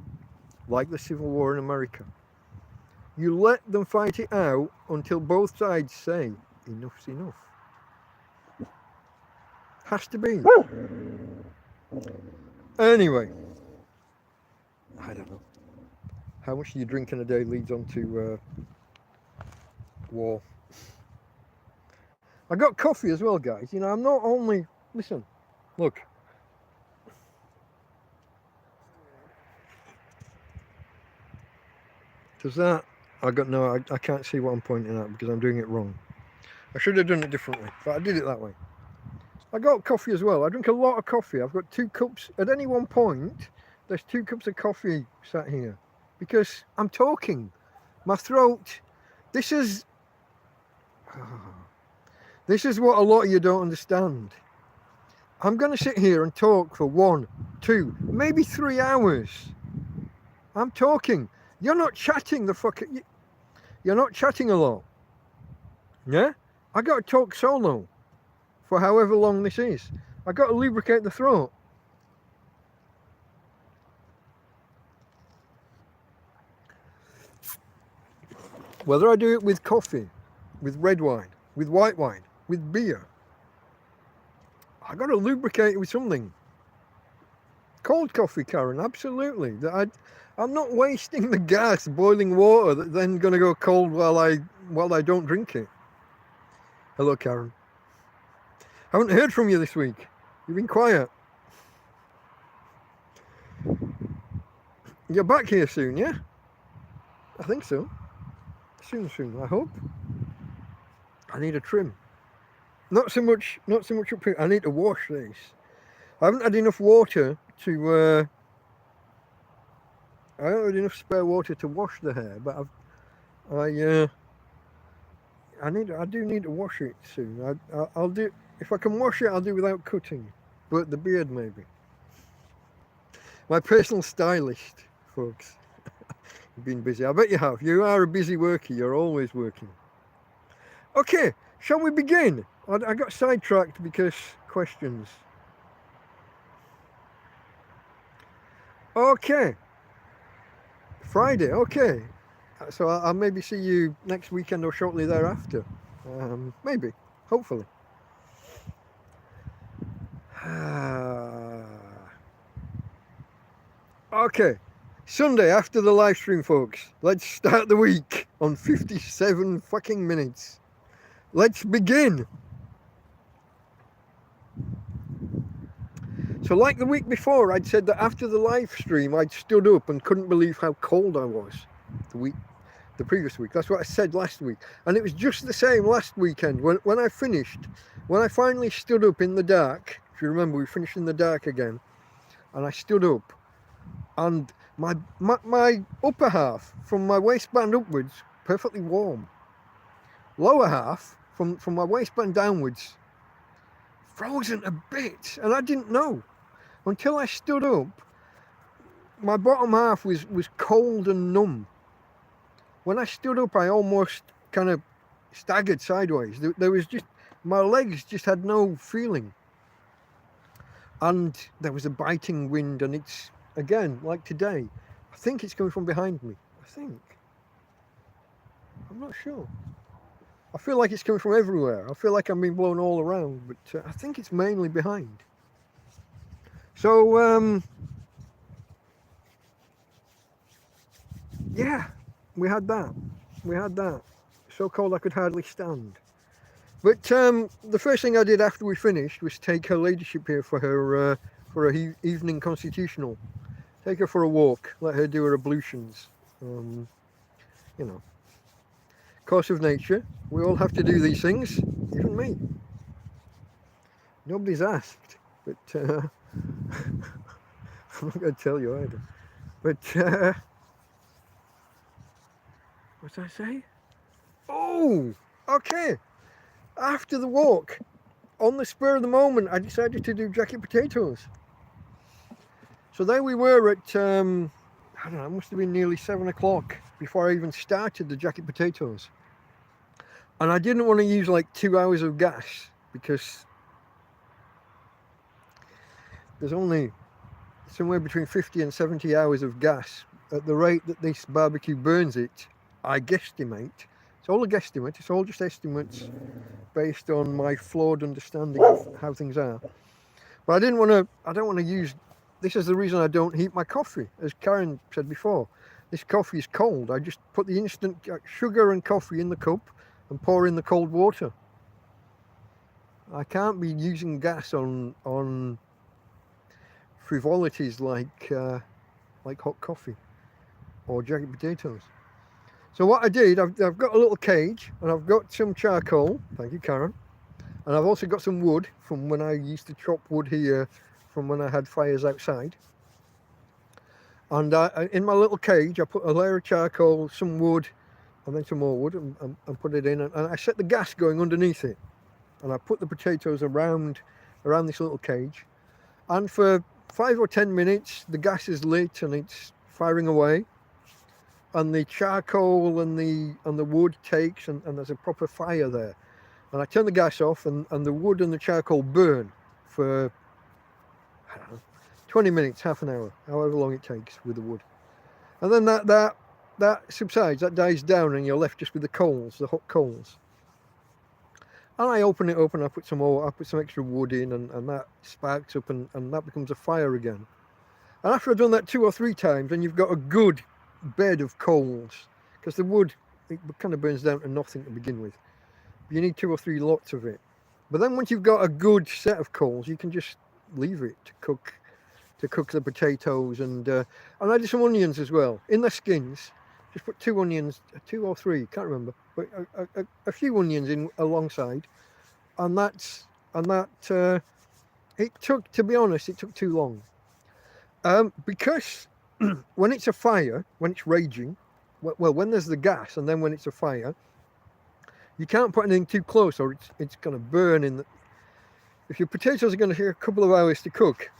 like the Civil War in America. You let them fight it out until both sides say, enough's enough. Has to be. Anyway, I don't know. How much you drink in a day leads on to war. I got coffee as well, guys. You know, I'm not only... Listen, look. Does that? I can't see what I'm pointing at because I'm doing it wrong. I should have done it differently, but I did it that way. I got coffee as well. I drink a lot of coffee. I've got 2 cups. At any one point, there's 2 cups of coffee sat here because I'm talking. My throat, this is what a lot of you don't understand. I'm going to sit here and talk for 1, 2, maybe 3 hours. I'm talking. You're not chatting you're not chatting a lot. Yeah? I got to talk solo for however long this is. I got to lubricate the throat. Whether I do it with coffee, with red wine, with white wine, with beer, I got to lubricate it with something. Cold coffee, Karen, absolutely. I'm not wasting the gas boiling water that's then going to go cold while I don't drink it. Hello, Karen. Haven't heard from you this week. You've been quiet. You're back here soon, yeah? I think so. Soon, I hope. I need a trim. Not so much up here. I need to wash this. I haven't had enough water to I don't have enough spare water to wash the hair, but I do need to wash it soon. I'll do, if I can wash it, I'll do without cutting, but the beard maybe. My personal stylist, folks. You've been busy. I bet you have. You are a busy worker. You're always working. Okay, shall we begin? I got sidetracked because questions. Okay. Friday, okay. So I'll maybe see you next weekend or shortly thereafter. Maybe, hopefully. Okay, Sunday after the live stream, folks. Let's start the week on 57 fucking minutes. Let's begin. So like the week before, I'd said that after the live stream, I'd stood up and couldn't believe how cold I was the previous week. That's what I said last week. And it was just the same last weekend when I finally stood up in the dark. If you remember, we finished in the dark again. And I stood up and my upper half from my waistband upwards, perfectly warm. Lower half from my waistband downwards, frozen a bit. And I didn't know. Until I stood up, my bottom half was cold and numb. When I stood up, I almost kind of staggered sideways. There was just, my legs just had no feeling. And there was a biting wind, and it's, again, like today, I think it's coming from behind me. I think. I'm not sure. I feel like it's coming from everywhere. I feel like I'm being blown all around, but I think it's mainly behind. So, yeah, we had that. So cold I could hardly stand. But the first thing I did after we finished was take her ladyship here for her evening constitutional. Take her for a walk, let her do her ablutions. You know, course of nature. We all have to do these things, even me. Nobody's asked, but I'm not going to tell you either. But what did I say? Oh, okay. After the walk, on the spur of the moment, I decided to do jacket potatoes. So there we were at, I don't know, it must have been nearly 7 o'clock before I even started the jacket potatoes. And I didn't want to use like 2 hours of gas because there's only somewhere between 50 and 70 hours of gas. At the rate that this barbecue burns it, I guesstimate. It's all a guesstimate. It's all just estimates based on my flawed understanding of how things are. But I don't want to use, this is the reason I don't heat my coffee. As Karen said before, this coffee is cold. I just put the instant sugar and coffee in the cup and pour in the cold water. I can't be using gas on frivolities like hot coffee or jacket potatoes. So what I did, I've got a little cage and I've got some charcoal. Thank you, Karen. And I've also got some wood from when I used to chop wood here, from when I had fires outside. And in my little cage, I put a layer of charcoal, some wood, and then some more wood, and put it in. And I set the gas going underneath it. And I put the potatoes around this little cage. And for 5 or 10 minutes, the gas is lit and it's firing away. And the charcoal and the wood takes, and there's a proper fire there. And I turn the gas off, and the wood and the charcoal burn for, I don't know, 20 minutes, half an hour, however long it takes with the wood. And then that subsides, that dies down, and you're left just with the coals, the hot coals. And I open it up and I put some extra wood in, and that sparks up, and that becomes a fire again. And after I've done that 2 or 3 times, then you've got a good bed of coals, because the wood, it kind of burns down to nothing to begin with. You need 2 or 3 lots of it. But then once you've got a good set of coals, you can just leave it to cook the potatoes, and I did some onions as well in their skins. Just put 2 onions, 2 or 3, can't remember, but a few onions in alongside, and it took, to be honest, it took too long, because when it's a fire, when it's raging, well, when there's the gas, and then when it's a fire, you can't put anything too close, or it's going to burn in the. If your potatoes are going to take a couple of hours to cook,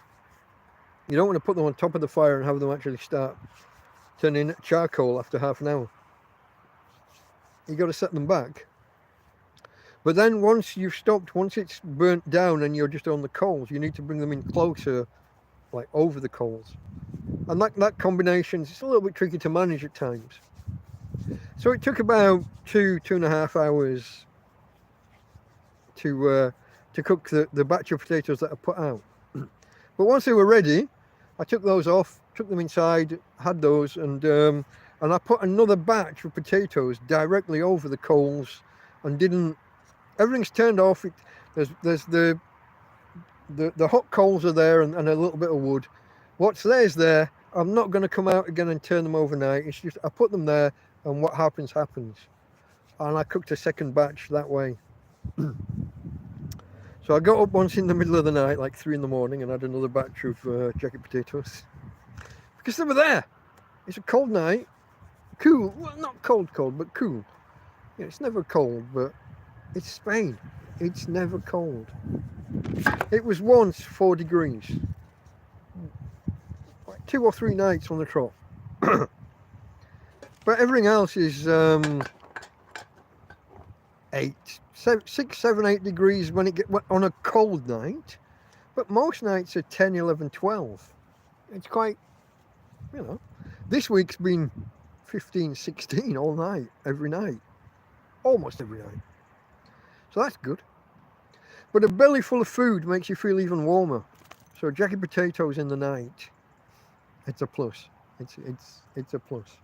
you don't want to put them on top of the fire and have them actually start turning charcoal after half an hour. You got to set them back. But then once it's burnt down and you're just on the coals, you need to bring them in closer, like over the coals. And that combination is a little bit tricky to manage at times. So it took about 2.5 hours to cook the batch of potatoes that I put out. But once they were ready, I took those off, took them inside, had those, and I put another batch of potatoes directly over the coals, and everything's turned off. There's the hot coals are there, and a little bit of wood. What's there's there. I'm not going to come out again and turn them overnight. It's just I put them there, and what happens happens. And I cooked a second batch that way. So I got up once in the middle of the night, like 3 in the morning, and had another batch of jacket potatoes, because they were there. It's a cold night, cool. Well, not cold, but cool. Yeah, it's never cold, but it's Spain. It's never cold. It was once 4 degrees, like 2 or 3 nights on the trot. But everything else is 6, 7, 8 degrees when it get on a cold night, but most nights are 10, 11, 12. It's quite, this week's been 15, 16 all night, every night, almost every night. So that's good. But a belly full of food makes you feel even warmer. So jacket potatoes in the night, it's a plus. It's a plus.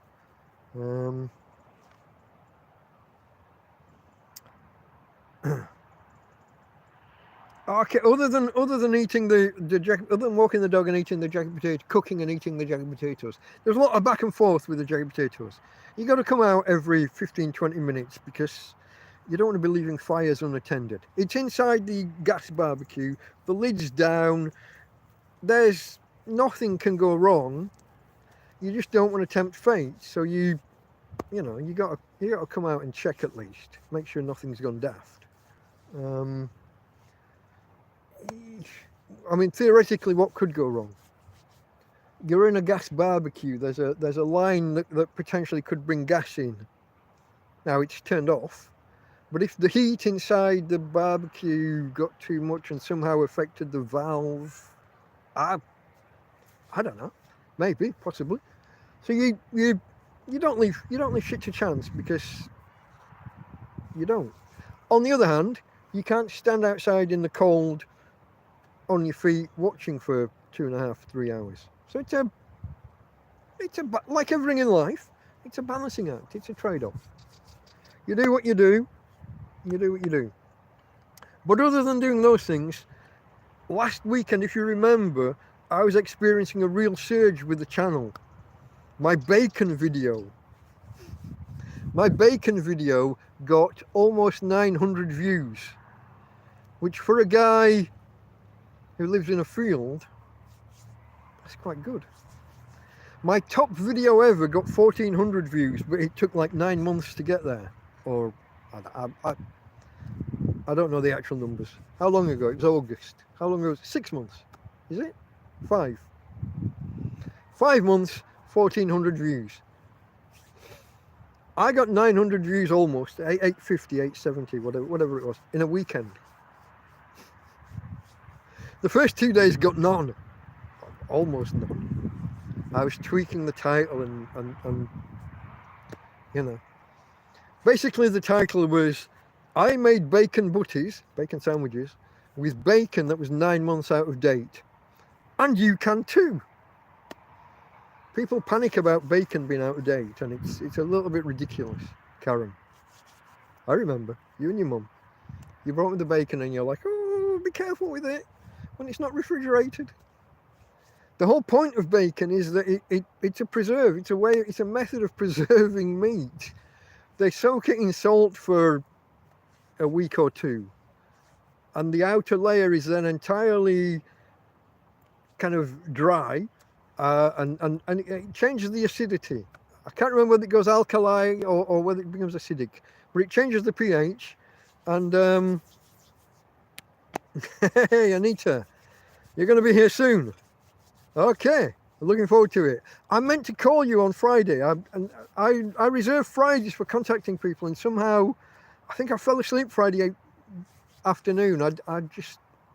Okay, other than eating the jacket, other than walking the dog and eating the jacket potato, cooking and eating the jacket potatoes, there's a lot of back and forth with the jacket potatoes. You got to come out every 15-20 minutes, because you don't want to be leaving fires unattended. It's inside the gas barbecue, the lid's down, there's nothing can go wrong. You just don't want to tempt fate, so you got to come out and check at least, make sure nothing's gone daft. I mean, theoretically, what could go wrong? You're in a gas barbecue. There's a line that potentially could bring gas in. Now it's turned off, but if the heat inside the barbecue got too much and somehow affected the valve, I don't know, maybe, possibly. So you don't leave shit to chance, because you don't. On the other hand, you can't stand outside in the cold on your feet watching for 2.5, 3 hours. So it's like everything in life, it's a balancing act. It's a trade-off. You do what you do. You do what you do. But other than doing those things, last weekend, if you remember, I was experiencing a real surge with the channel. My bacon video. My bacon video got almost 900 views, which for a guy who lives in a field, that's quite good. My top video ever got 1,400 views, but it took like 9 months to get there. Or, I don't know the actual numbers. How long ago? It was August. How long ago? 6 months. Is it? 5. 5 months, 1,400 views. I got 900 views almost, 850, 870, whatever it was, in a weekend. The first 2 days got none. Almost none. I was tweaking the title and you know. Basically the title was, I made bacon butties, bacon sandwiches, with bacon that was 9 months out of date. And you can too. People panic about bacon being out of date, and it's a little bit ridiculous, Karen. I remember, you and your mum. You brought me the bacon and you're like, oh, be careful with it when it's not refrigerated. The whole point of bacon is that it's a preserve. It's a method of preserving meat. They soak it in salt for a week or two, and the outer layer is then entirely kind of dry, and it changes the acidity. I can't remember whether it goes alkali or whether it becomes acidic, but it changes the pH. And hey, Anita, you're going to be here soon. Okay, I'm looking forward to it. I meant to call you on Friday. I reserved Fridays for contacting people, and somehow I think I fell asleep Friday afternoon.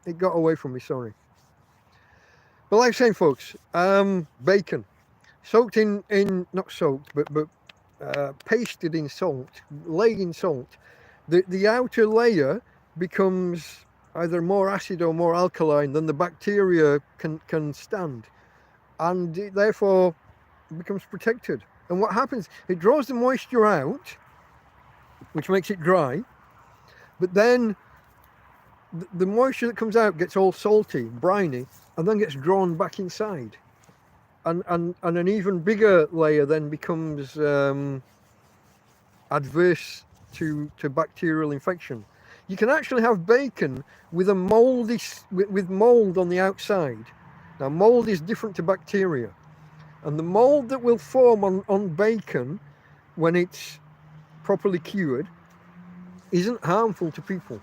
It got away from me, sorry. But like I'm saying, folks, bacon soaked in not soaked, but pasted in salt, laid in salt. The outer layer becomes either more acid or more alkaline than the bacteria can stand, and it therefore becomes protected. And what happens, it draws the moisture out, which makes it dry, but then the moisture that comes out gets all salty, briny, and then gets drawn back inside, and an even bigger layer then becomes adverse to bacterial infection. You can actually have bacon with a moldy, with mold on the outside. Now, mold is different to bacteria, and the mold that will form on bacon when it's properly cured isn't harmful to people.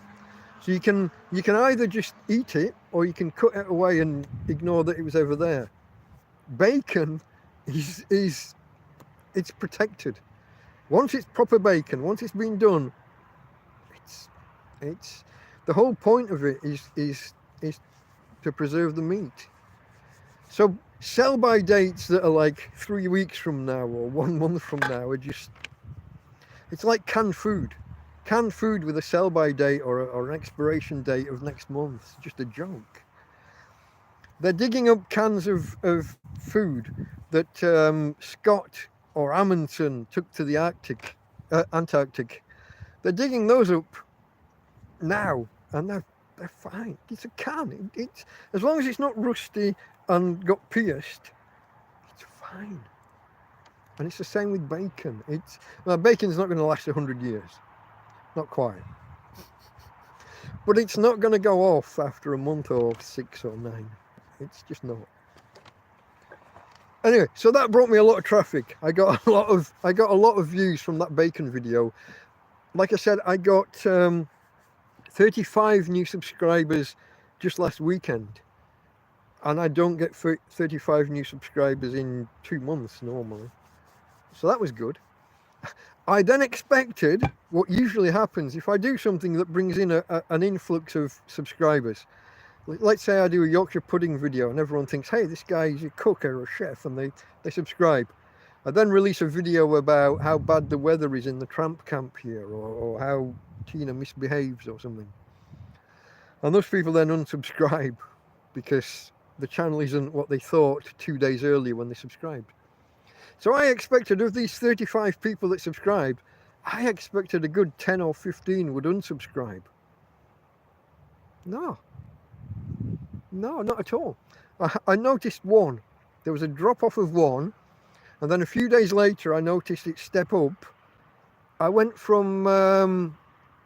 So you can either just eat it, or you can cut it away and ignore that it was ever there. Bacon it's protected. Once it's proper bacon, once it's been done, it's the whole point of it is to preserve the meat. So sell-by dates that are like 3 weeks from now or 1 month from now are just, it's like canned food. Canned food with a sell-by date or an expiration date of next month. It's just a joke. They're digging up cans of food that Scott or Amundsen took to the Antarctic. They're digging those up now, and they're fine. It's a can. It's as long as it's not rusty and got pierced, it's fine. And it's the same with bacon. Bacon's not going to last 100 years. Not quite. But it's not going to go off after a month or 6 or 9. It's just not. Anyway, so that brought me a lot of traffic. I got a lot of views from that bacon video. Like I said, I got 35 new subscribers just last weekend, and I don't get 35 new subscribers in 2 months normally. So that was good. I then expected what usually happens if I do something that brings in an influx of subscribers. Let's say I do a Yorkshire pudding video and everyone thinks, hey, this guy is a cook or a chef, and they subscribe. I then release a video about how bad the weather is in the tramp camp here, or how Tina misbehaves or something. And those people then unsubscribe because the channel isn't what they thought 2 days earlier when they subscribed. So I expected, of these 35 people that subscribe, I expected a good 10 or 15 would unsubscribe. No, not at all. I noticed one. There was a drop off of one, and then a few days later I noticed it step up, I went from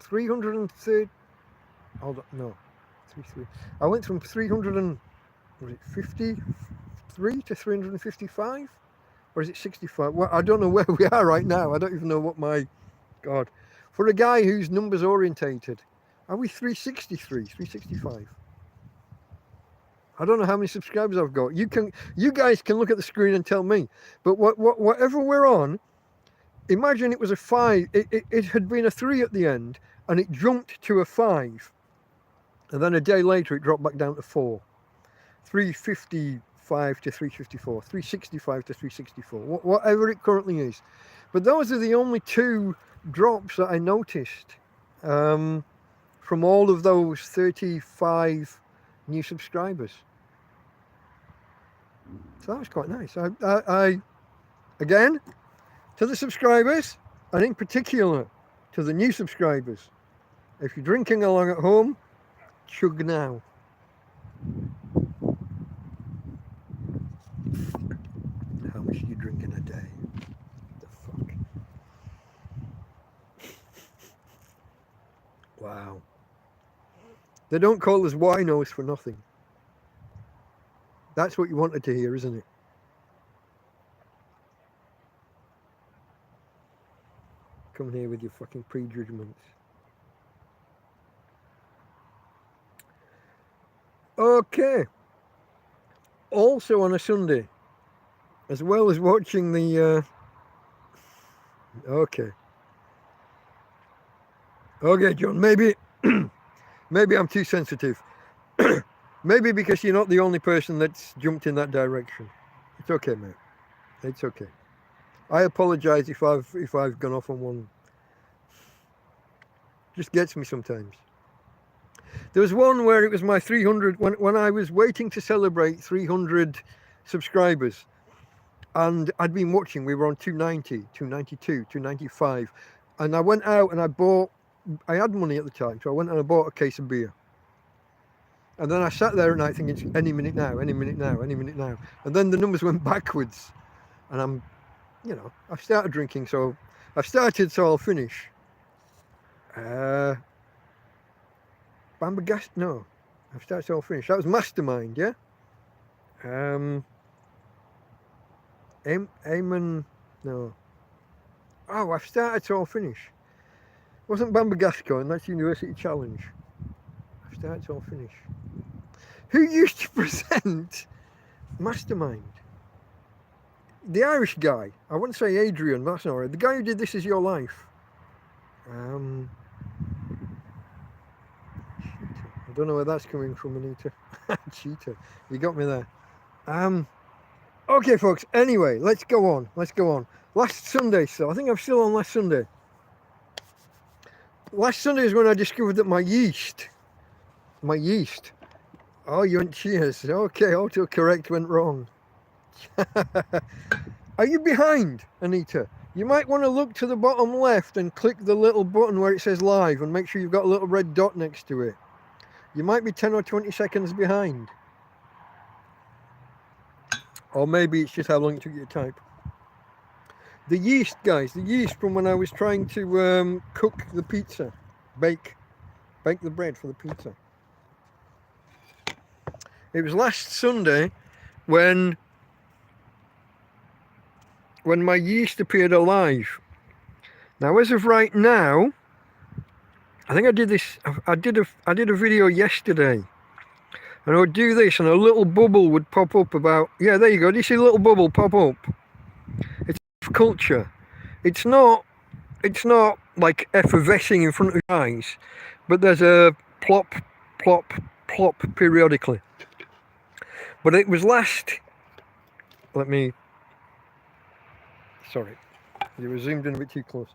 330. Hold on, no, 33. I went from 300 and was it 53 to 355, or is it 65? Well, I don't know where we are right now. I don't even know what my God. For a guy who's numbers orientated, are we 363, 365? I don't know how many subscribers I've got. You guys can look at the screen and tell me. But whatever we're on, imagine it was a 5. It had been a 3 at the end, and it jumped to a 5. And then a day later, it dropped back down to 4. 355 to 354, 365 to 364, whatever it currently is. But those are the only 2 drops that I noticed from all of those 35 new subscribers. So that was quite nice. I again, to the subscribers, and in particular to the new subscribers, if you're drinking along at home, chug now. How much do you drink in a day? The fuck? Wow. They don't call us winos for nothing. That's what you wanted to hear, isn't it? Come here with your fucking prejudgments. Okay. Also on a Sunday, as well as watching the okay, John, maybe maybe I'm too sensitive. Maybe because you're not the only person that's jumped in that direction. It's okay, mate. It's okay. I apologize if I've gone off on one. Just gets me sometimes. There was one where it was my 300 when I was waiting to celebrate 300 subscribers, and I'd been watching. We were on 290, 292, 295, and I went out and I had money at the time, so I went and I bought a case of beer. And then I sat there at night thinking, any minute now, any minute now, any minute now. And then the numbers went backwards, and I've started drinking, so I've started, so I'll finish. Bamba no, I've started, so I'll finish. That was Mastermind, yeah? Eamon, no. Oh, I've started, so I'll finish. Wasn't Bamba Gasco, and that's University Challenge. I've started, so I'll finish. Who used to present Mastermind? The Irish guy. I wouldn't say Adrian, but that's not right. The guy who did This Is Your Life. I don't know where that's coming from, Anita. Cheater. You got me there. Okay, folks. Anyway, let's go on. Last Sunday, so I think I'm still on last Sunday. Last Sunday is when I discovered that my yeast. Oh, you went cheers. Okay, autocorrect went wrong. Are you behind, Anita? You might want to look to the bottom left and click the little button where it says live and make sure you've got a little red dot next to it. You might be 10 or 20 seconds behind. Or maybe it's just how long it took you to type. The yeast, guys, the yeast from when I was trying to cook the pizza. Bake the bread for the pizza. It was last Sunday when my yeast appeared alive. Now, as of right now, I think I did this. I did a video yesterday, and I would do this, and a little bubble would pop up about. Yeah, there you go. Do you see a little bubble pop up? It's culture. It's not like effervescing in front of your eyes, but there's a plop, plop, plop periodically. But it was last. Sorry, you were zoomed in a bit too close.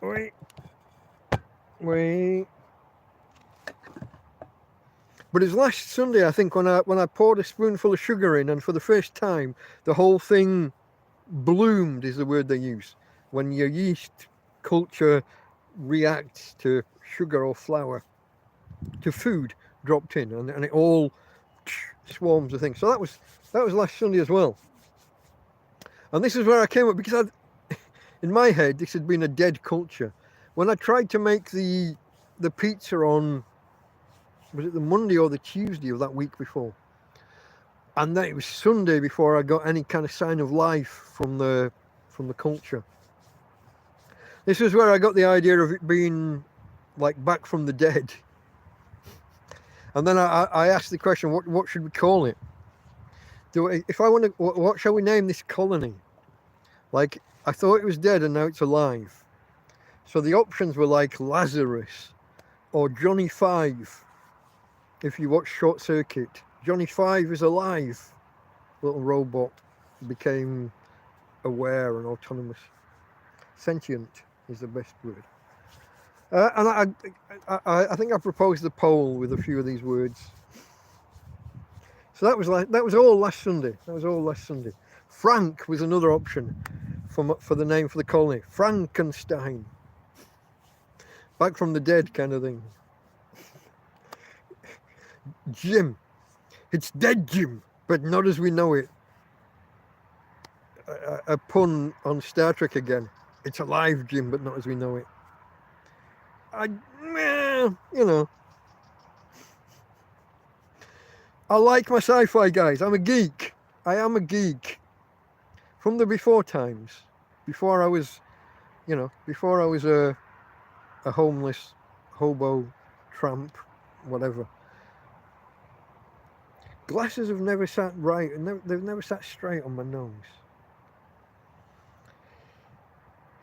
Wait. But it was last Sunday, I think, when I poured a spoonful of sugar in, and for the first time, the whole thing bloomed, is the word they use. When your yeast culture reacts to sugar or flour, to food dropped in, and it all swarms of things. So that was last Sunday as well. And this is where I came up, because in my head, this had been a dead culture. When I tried to make the pizza on, was it the Monday or the Tuesday of that week before? And then it was Sunday before I got any kind of sign of life from the culture. This was where I got the idea of it being like back from the dead. And then I asked the question, what should we call it? What shall we name this colony? Like, I thought it was dead and now it's alive. So the options were like Lazarus or Johnny Five. If you watch Short Circuit, Johnny Five is alive. Little robot became aware and autonomous. Sentient is the best word. And I think I proposed the poll with a few of these words. So that was all last Sunday. Frank was another option for the name for the colony. Frankenstein. Back from the dead kind of thing. Jim. It's dead, Jim, but not as we know it. A pun on Star Trek again. It's alive, Jim, but not as we know it. You know. I like my sci-fi, guys. I'm a geek. I am a geek. From the before times. Before I was a homeless, hobo, tramp, whatever. Glasses have never sat right, and they've never sat straight on my nose.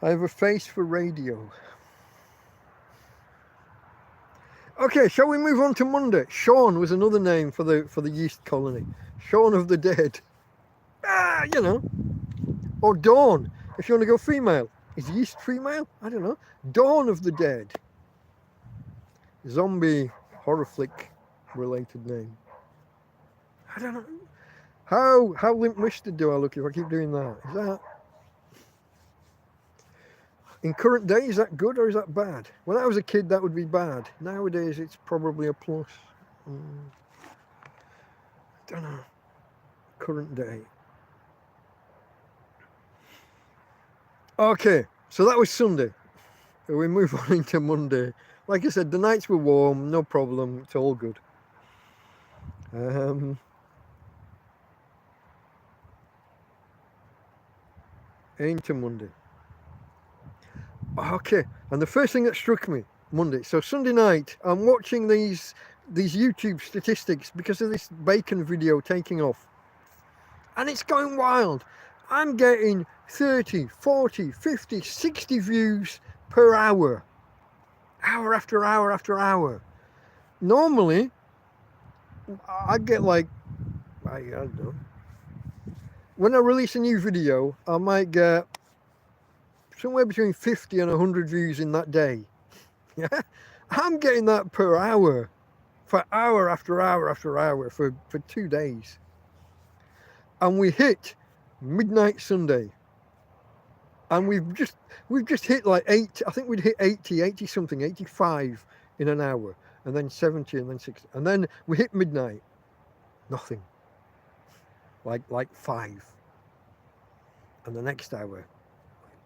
I have a face for radio. Okay, shall we move on to Monday? Shaun was another name for the yeast colony. Shaun of the Dead. You know. Or Dawn, if you want to go female. Is yeast female? I don't know. Dawn of the Dead. Zombie horror flick related name. I don't know. How Limp Wristed do I look if I keep doing that? Is that in current day, is that good or is that bad? When I was a kid, that would be bad. Nowadays, it's probably a plus. Don't know. Current day. Okay, so that was Sunday. We move on into Monday. Like I said, the nights were warm, no problem. It's all good. Into Monday. Okay, and the first thing that struck me Monday. So Sunday night, I'm watching these YouTube statistics because of this bacon video taking off, and it's going wild. I'm getting 30, 40, 50, 60 views per hour. Hour after hour after hour. Normally, I get like, I don't know. When I release a new video, I might get somewhere between 50 and 100 views in that day. Yeah, I'm getting that per hour, for hour after hour after hour for 2 days. And we hit midnight Sunday. And we've just hit like 8, I think we'd hit 80 something, 85 in an hour, and then 70 and then 60. And then we hit midnight. Nothing. Like 5. And the next hour,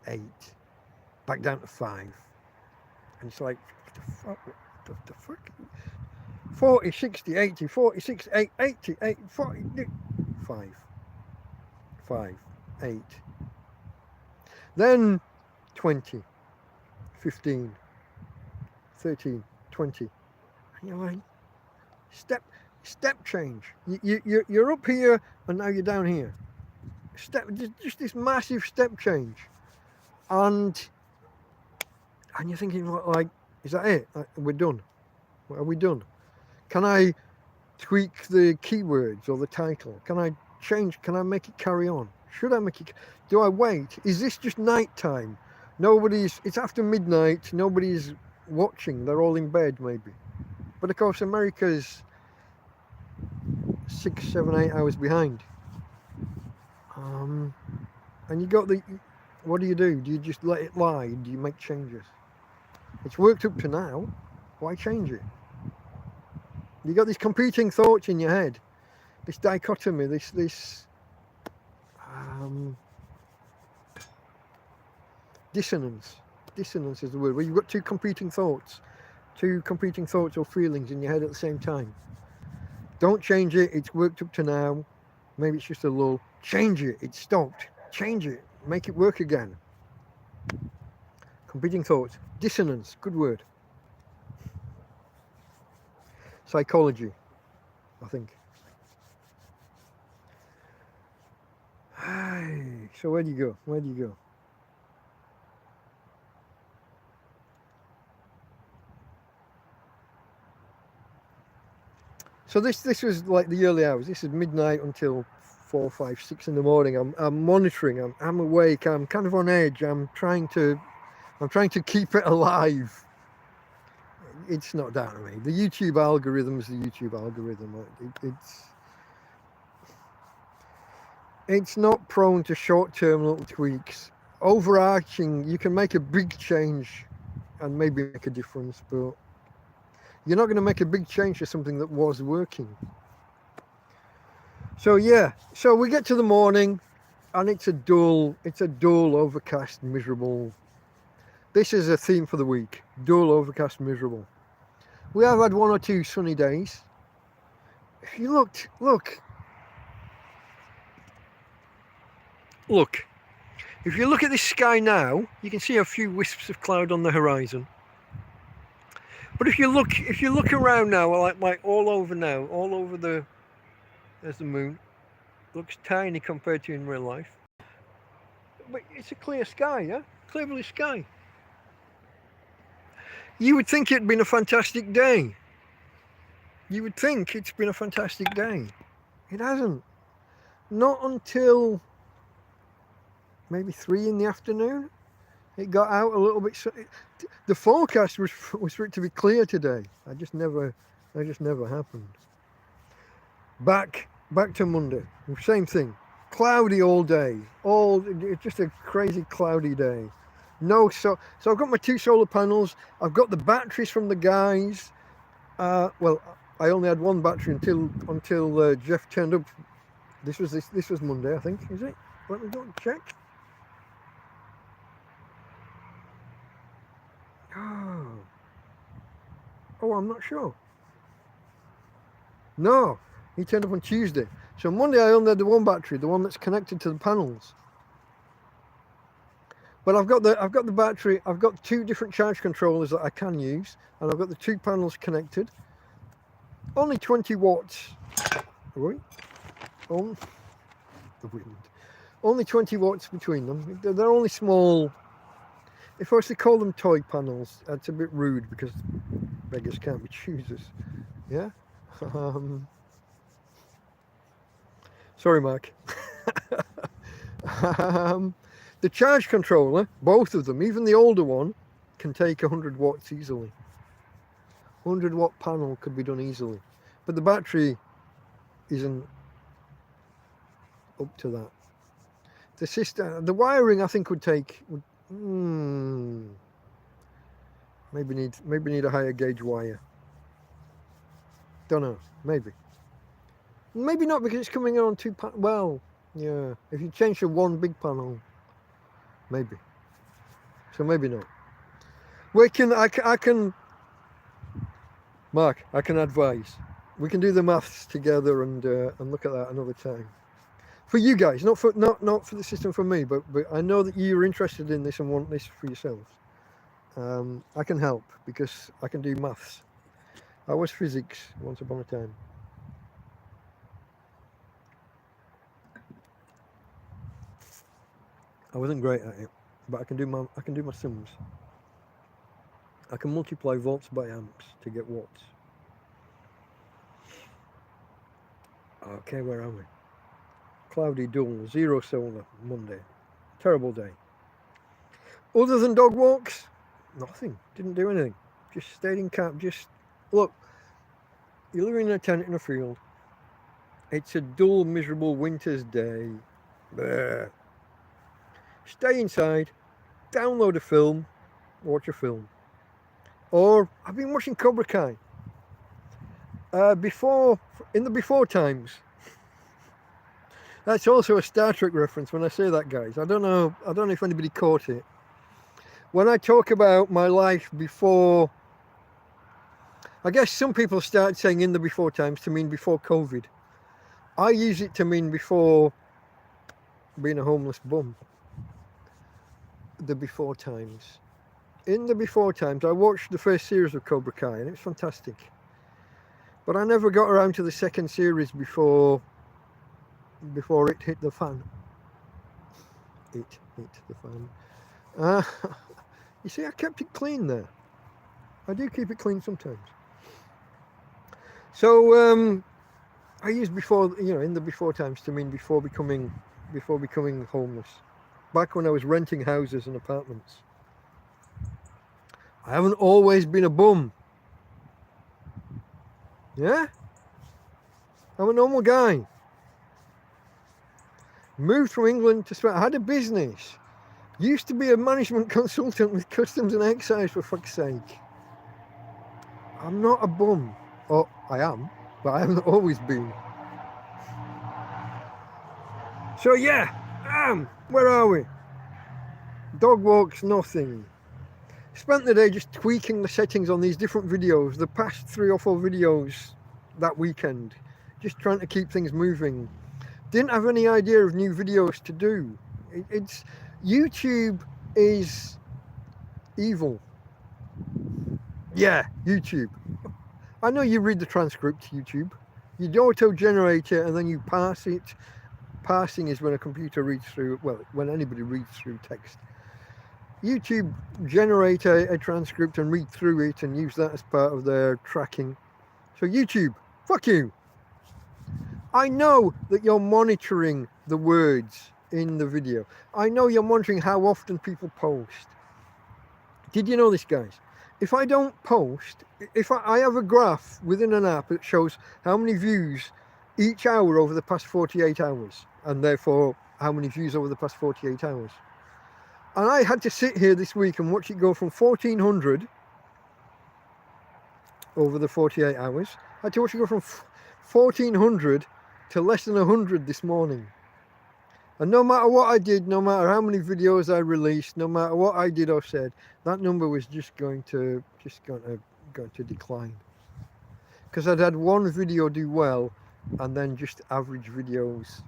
8. Back down to 5. And it's like, what the fuck? 40, 60, 80, 46, 80, 40, 5, 8. Then 20, 15, 13, 20. And you're like, step change. You're up here and now you're down here. Just this massive step change. And you're thinking, like, is that it? We're done. Are we done? Can I tweak the keywords or the title? Can I change? Can I make it carry on? Should I make it? Do I wait? Is this just night time? It's after midnight. Nobody's watching. They're all in bed, maybe. But of course, America's 6, 7, 8 hours behind. And you got what do? Do you just let it lie? Do you make changes? It's worked up to now. Why change it? You got these competing thoughts in your head. This dichotomy, Dissonance. Dissonance is the word, where you've got two competing thoughts or feelings in your head at the same time. Don't change it. It's worked up to now. Maybe it's just a lull. Change it. It's stopped. Change it. Make it work again. Competing thoughts. Dissonance. Good word. Psychology, I think. So where do you go? Where do you go? So this was like the early hours. This is midnight until 4, 5, 6 in the morning. I'm monitoring. I'm awake. I'm kind of on edge. I'm trying to keep it alive. It's not down to me. The YouTube algorithm is the YouTube algorithm. It's not prone to short-term little tweaks. Overarching, you can make a big change and maybe make a difference, but you're not going to make a big change to something that was working. So yeah, so we get to the morning and it's a dull, overcast, miserable. This is a theme for the week. Dull, overcast, miserable. We have had 1 or 2 sunny days. If you look. If you look at this sky now, you can see a few wisps of cloud on the horizon. But if you look around now, like all over there's the moon. Looks tiny compared to in real life. But it's a clear sky, yeah? Clear blue sky. You would think it'd been a fantastic day. You would think it's been a fantastic day. It hasn't. Not until maybe 3 in the afternoon. It got out a little bit. The forecast was for it to be clear today. That just never happened. Back to Monday. Same thing. Cloudy all day. It's just a crazy cloudy day. So I've got my 2 solar panels. I've got the batteries from the guys. Well, I only had 1 battery until Jeff turned up. This was Monday, I think. Is it? Let me go and check. Oh, I'm not sure. No, he turned up on Tuesday. So Monday I only had the 1 battery, the one that's connected to the panels. But I've got the battery. I've got 2 different charge controllers that I can use, and I've got the 2 panels connected. Only 20 watts. Right? Oh, the wind. Only 20 watts between them. They're only small. If I was to call them toy panels, that's a bit rude because beggars can't be choosers. Yeah? Sorry, Mark. The charge controller, both of them, even the older one, can take 100 watts easily. 100 watt panel could be done easily. But the battery isn't up to that. The system, the wiring, I think would take... maybe need a higher gauge wire. Don't know. Maybe not, because it's coming in on 2 panels. Well, yeah. If you change to 1 big panel, maybe. So maybe not. I can. Mark, I can advise. We can do the maths together and look at that another time. For you guys, not for the system, for me, but I know that you're interested in this and want this for yourselves. I can help because I can do maths. I was physics once upon a time. I wasn't great at it, but I can do my sums. I can multiply volts by amps to get watts. Okay, where are we? Cloudy, dull, 0 solar, Monday. Terrible day. Other than dog walks, nothing. Didn't do anything. Just stayed in camp. Just, look, you're living in a tent in a field. It's a dull, miserable winter's day. Bleh. Stay inside, download a film, watch a film. Or, I've been watching Cobra Kai. In the before times. That's also a Star Trek reference when I say that, guys. I don't know if anybody caught it. when I talk about my life before, I guess some people start saying in the before times to mean before COVID. I use it to mean before being a homeless bum. The before times. In the before times, I watched the first series of Cobra Kai and it's fantastic. But I never got around to the second series before it hit the fan. It hit the fan. You see, I kept it clean there. I do keep it clean sometimes. So I use before, in the before times to mean before becoming homeless. Back when I was renting houses and apartments. I haven't always been a bum. Yeah? I'm a normal guy. Moved from England to Spain. I had a business. Used to be a management consultant with customs and excise, for fuck's sake. I'm not a bum. Oh, I am, but I haven't always been. So yeah, where are we? Dog walks, nothing. Spent the day just tweaking the settings on these different videos, the past 3 or 4 videos that weekend. Just trying to keep things moving. Didn't have any idea of new videos to do. YouTube is evil. Yeah, YouTube. I know you read the transcript, YouTube. You auto-generate it and then you pass it. Parsing is when a computer reads through, well, when anybody reads through text. YouTube generate a transcript and read through it and use that as part of their tracking. So YouTube, fuck you. I know that you're monitoring the words in the video. I know you're monitoring how often people post. Did you know this, guys? If I don't post, if I have a graph within an app that shows how many views each hour over the past 48 hours, and therefore how many views over the past 48 hours. And I had to sit here this week and watch it go from 1,400 over the 48 hours. I had to watch it go from 1,400 to less than 100 this morning. And no matter what I did, no matter how many videos I released, no matter what I did or said, that number was just going to decline. Because I'd had one video do well, and then just average videos,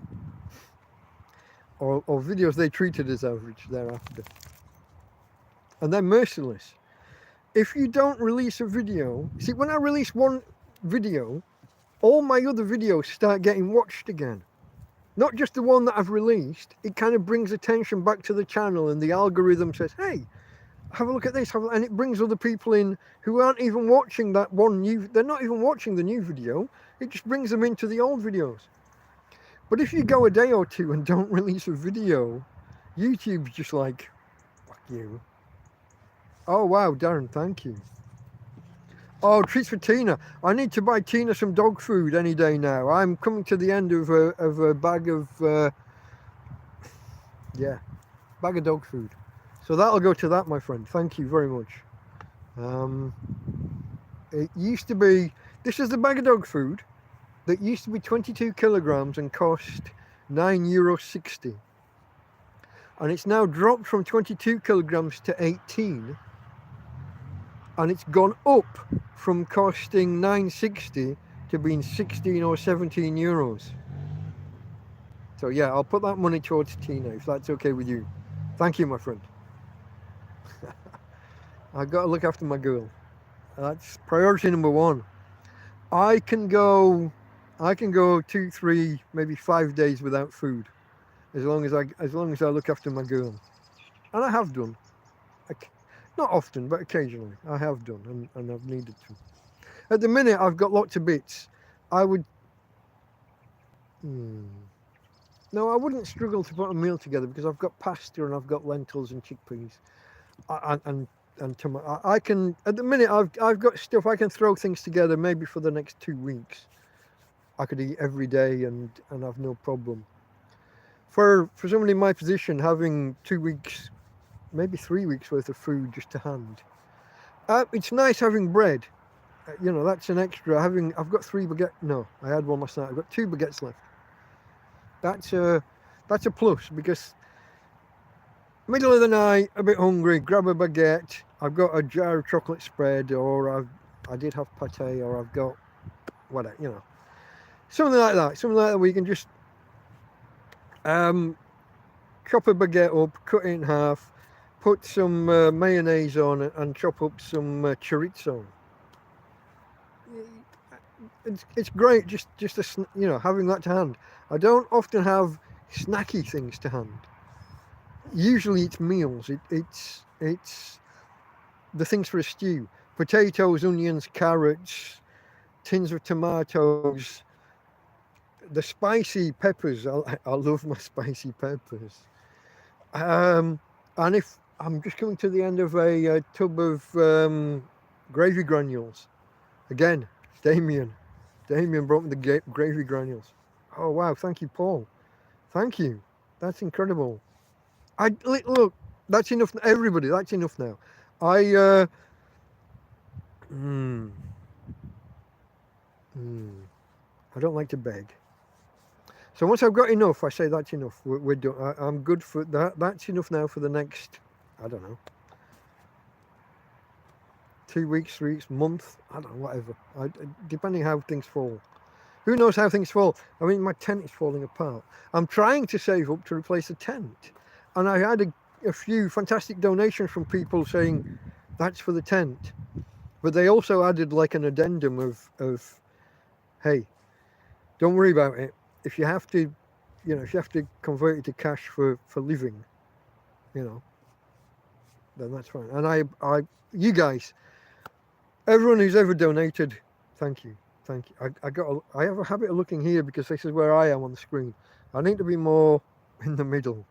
or videos they treated as average thereafter. And they're merciless. If you don't release a video, see, when I release one video, all my other videos start getting watched again. Not just the one that I've released, it kind of brings attention back to the channel and the algorithm says, hey, have a look at this, and it brings other people in who aren't even watching that one new, they're not even watching the new video, it just brings them into the old videos. But if you go a day or two and don't release a video, YouTube's just like, fuck you. Oh wow, Darren, thank you. Oh, treats for Tina. I need to buy Tina some dog food any day now. I'm coming to the end of a bag of, bag of dog food. So that'll go to that, my friend. Thank you very much. It used to be, this is the bag of dog food that used to be 22 kilograms and cost €9.60. And it's now dropped from 22 kilograms to 18. And it's gone up from costing €9.60 to being 16 or 17 euros. So yeah, I'll put that money towards Tina if that's okay with you. Thank you, my friend. I've got to look after my girl. That's priority number 1. I can go 2, 3, maybe 5 days without food, as long as I look after my girl, and I have done. Not often, but occasionally I have done, and I've needed to. At the minute, I've got lots of bits. I would. No, I wouldn't struggle to put a meal together because I've got pasta and I've got lentils and chickpeas, and tomato. I can. At the minute, I've got stuff. I can throw things together maybe for the next 2 weeks. I could eat every day and have no problem. For somebody in my position, having 2 weeks, maybe 3 weeks worth of food just to hand. It's nice having bread. That's an extra. I've got 3 baguettes. No, I had one last night. I've got 2 baguettes left. That's a plus because middle of the night, a bit hungry, grab a baguette. I've got a jar of chocolate spread, or I did have pate, or I've got whatever, you know, something like that. Something like that where you can just chop a baguette up, cut it in half, put some mayonnaise on it, and chop up some chorizo. It's great, just a, you know, having that to hand. I don't often have snacky things to hand. Usually it's meals. It's the things for a stew: potatoes, onions, carrots, tins of tomatoes, the spicy peppers. I love my spicy peppers. And if I'm just coming to the end of a tub of gravy granules, again, Damien brought me the gravy granules. Oh wow, thank you, Paul. Thank you. That's incredible. Look, that's enough. Everybody, that's enough now. I don't like to beg. So once I've got enough, I say that's enough. We're done. I'm good for that. That's enough now for the next, I don't know, 2 weeks, 3 weeks, month. I don't know, whatever. Depending how things fall. Who knows how things fall? I mean, my tent is falling apart. I'm trying to save up to replace the tent. And I had a few fantastic donations from people saying that's for the tent. But they also added like an addendum of hey, don't worry about it. If you have to, you know, if you have to convert it to cash for living, you know, then that's fine. And you guys, everyone who's ever donated, thank you. Thank you. I have a habit of looking here because this is where I am on the screen. I need to be more in the middle.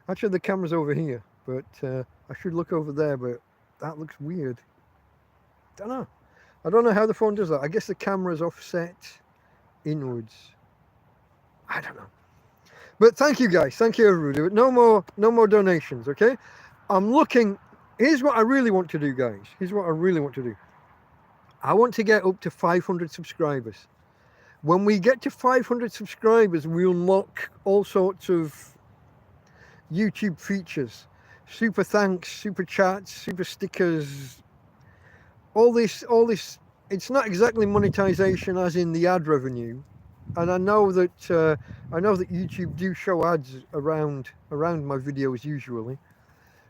Actually, the camera's over here, but I should look over there, but that looks weird. I don't know how the phone does that. I guess the camera's offset inwards. I don't know. But thank you guys. Thank you everybody. But no more donations, okay? I'm looking. Here's what I really want to do, guys. Here's what I really want to do. I want to get up to 500 subscribers. When we get to 500 subscribers, we unlock all sorts of YouTube features. Super thanks, super chats, super stickers. All this. It's not exactly monetization as in the ad revenue. And I know that YouTube do show ads around my videos usually.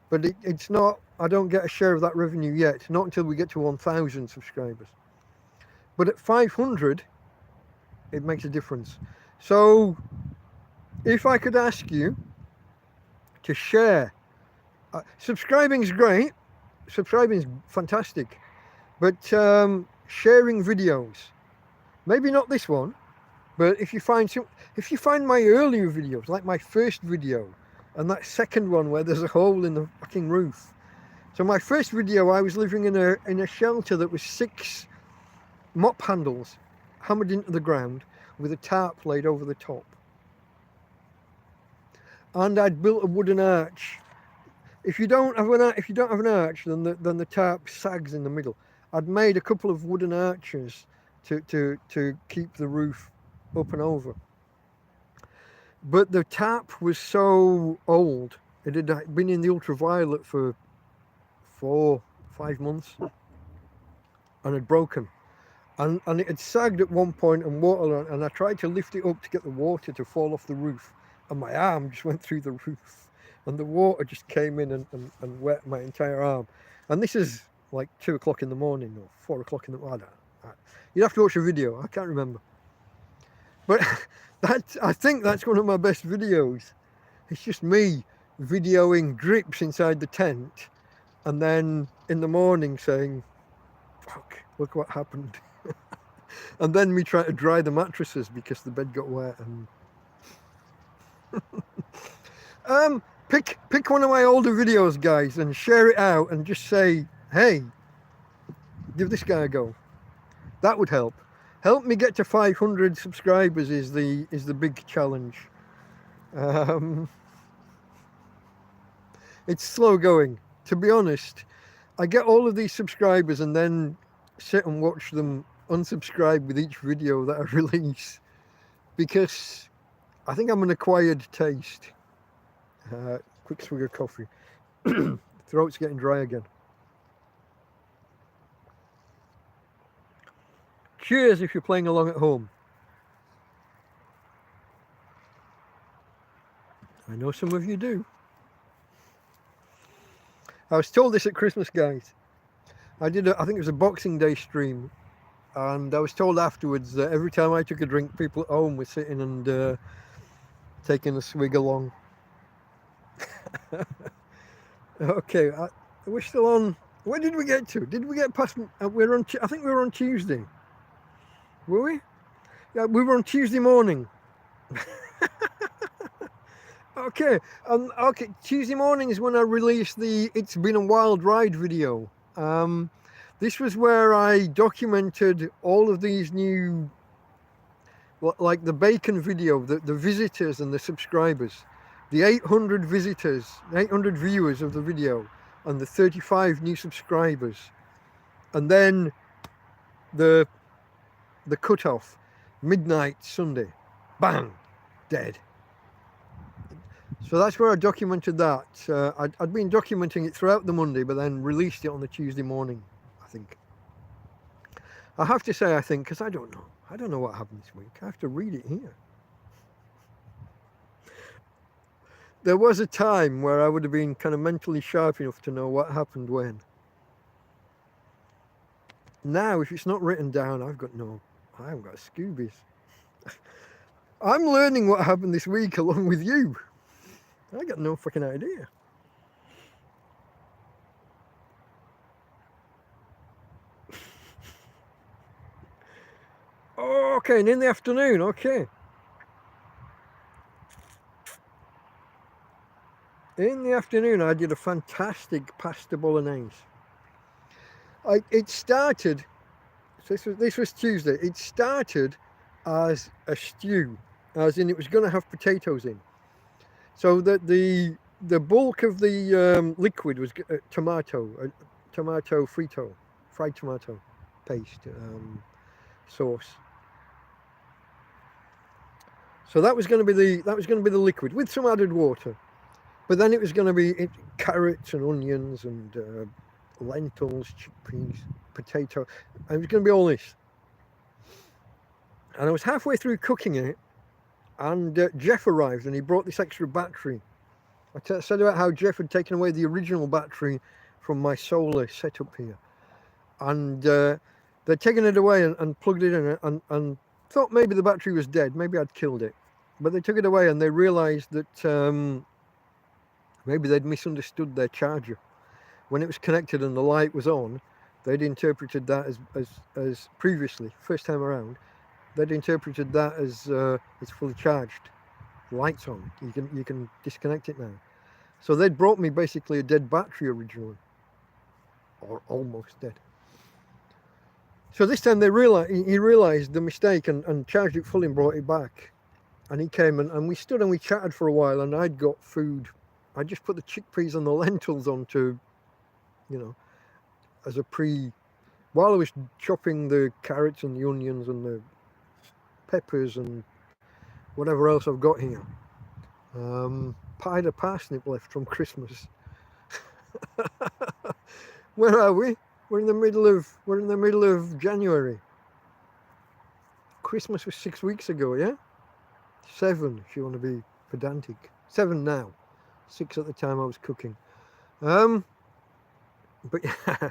But it's not, I don't get a share of that revenue yet, not until we get to 1,000 subscribers. But at 500, it makes a difference. So if I could ask you to share, subscribing is great, subscribing is fantastic, but sharing videos, maybe not this one, but if you find my earlier videos, like my first video, and that second one where there's a hole in the fucking roof. So my first video, I was living in a shelter that was 6 mop handles hammered into the ground with a tarp laid over the top. And I'd built a wooden arch. If you don't have an arch, then the tarp sags in the middle. I'd made a couple of wooden arches to keep the roof up and over. But the tarp was so old, it had been in the ultraviolet for 4-5 months and had broken. And it had sagged at one point and water, and I tried to lift it up to get the water to fall off the roof, and my arm just went through the roof, and the water just came in and wet my entire arm. And this is like 2 o'clock in the morning or 4 o'clock in the morning. You'd have to watch a video, I can't remember. But I think that's one of my best videos. It's just me videoing drips inside the tent, and then in the morning saying, fuck, look what happened. And then me trying to dry the mattresses because the bed got wet. And pick one of my older videos, guys, and share it out and just say, hey, give this guy a go. That would help. Help me get to 500 subscribers is the big challenge. It's slow going, to be honest. I get all of these subscribers and then sit and watch them unsubscribe with each video that I release, because I think I'm an acquired taste. quick swig of coffee. Throat's getting dry again. Cheers if you're playing along at home. I know some of you do. I was told this at Christmas, guys. I think it was a Boxing Day stream, and I was told afterwards that every time I took a drink, people at home were sitting and taking a swig along. Okay, we're still on. Where did we get to? Did we get past? We're on. I think we were on Tuesday. Were we? Yeah, we were on Tuesday morning. Okay, okay. Tuesday morning is when I released the "It's Been a Wild Ride" video. This was where I documented all of these new, like the bacon video, the visitors and the subscribers, the 800 visitors, 800 viewers of the video, and the 35 new subscribers, and then the cutoff, midnight Sunday, bang, dead. So that's where I documented that. I'd been documenting it throughout the Monday, but then released it on the Tuesday morning, I think. I have to say, I think, because I don't know. I don't know what happened this week. I have to read it here. There was a time where I would have been kind of mentally sharp enough to know what happened when. Now, if it's not written down, I haven't got Scoobies. I'm learning what happened this week along with you. I got no fucking idea. Okay, and in the afternoon, okay. In the afternoon, I did a fantastic pasta bolognese. It started, so this was Tuesday, it started as a stew, as in it was going to have potatoes in. So that the bulk of the liquid was tomato frito, fried tomato paste sauce. So that was going to be the liquid with some added water, but then it was going to be carrots and onions and lentils, chickpeas, potato, and it was going to be all this. And I was halfway through cooking it, and Jeff arrived, and he brought this extra battery. I said about how Jeff had taken away the original battery from my solar setup here, and they'd taken it away and plugged it in, and thought maybe the battery was dead, maybe I'd killed it, but they took it away and they realised that maybe they'd misunderstood their charger. When it was connected and the light was on, they'd interpreted that as previously, first time around, they'd interpreted that as it's fully charged, lights on, you can disconnect it now. So they'd brought me basically a dead battery originally, or almost dead. So this time he realised the mistake and charged it fully and brought it back. And he came and we stood and we chatted for a while, and I'd got food. I just put the chickpeas and the lentils onto, as a while I was chopping the carrots and the onions and the peppers and whatever else I've got here. Pied a parsnip left from Christmas. Where are we? We're in the middle of January. Christmas was 6 weeks ago, yeah? 7, if you want to be pedantic. 7 now. 6 at the time I was cooking. But yeah,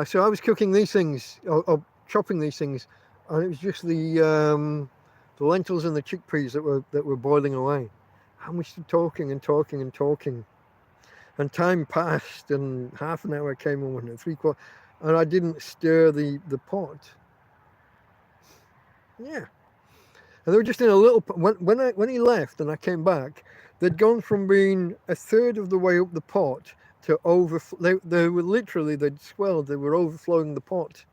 so I was cooking these things, or chopping these things, and it was just the lentils and the chickpeas that were boiling away. And we stood talking and talking and talking. And time passed, and half an hour came on, and 3/4, and I didn't stir the pot. Yeah. And they were just in a little, when he left and I came back, they'd gone from being a third of the way up the pot to they were literally, they'd swelled, they were overflowing the pot.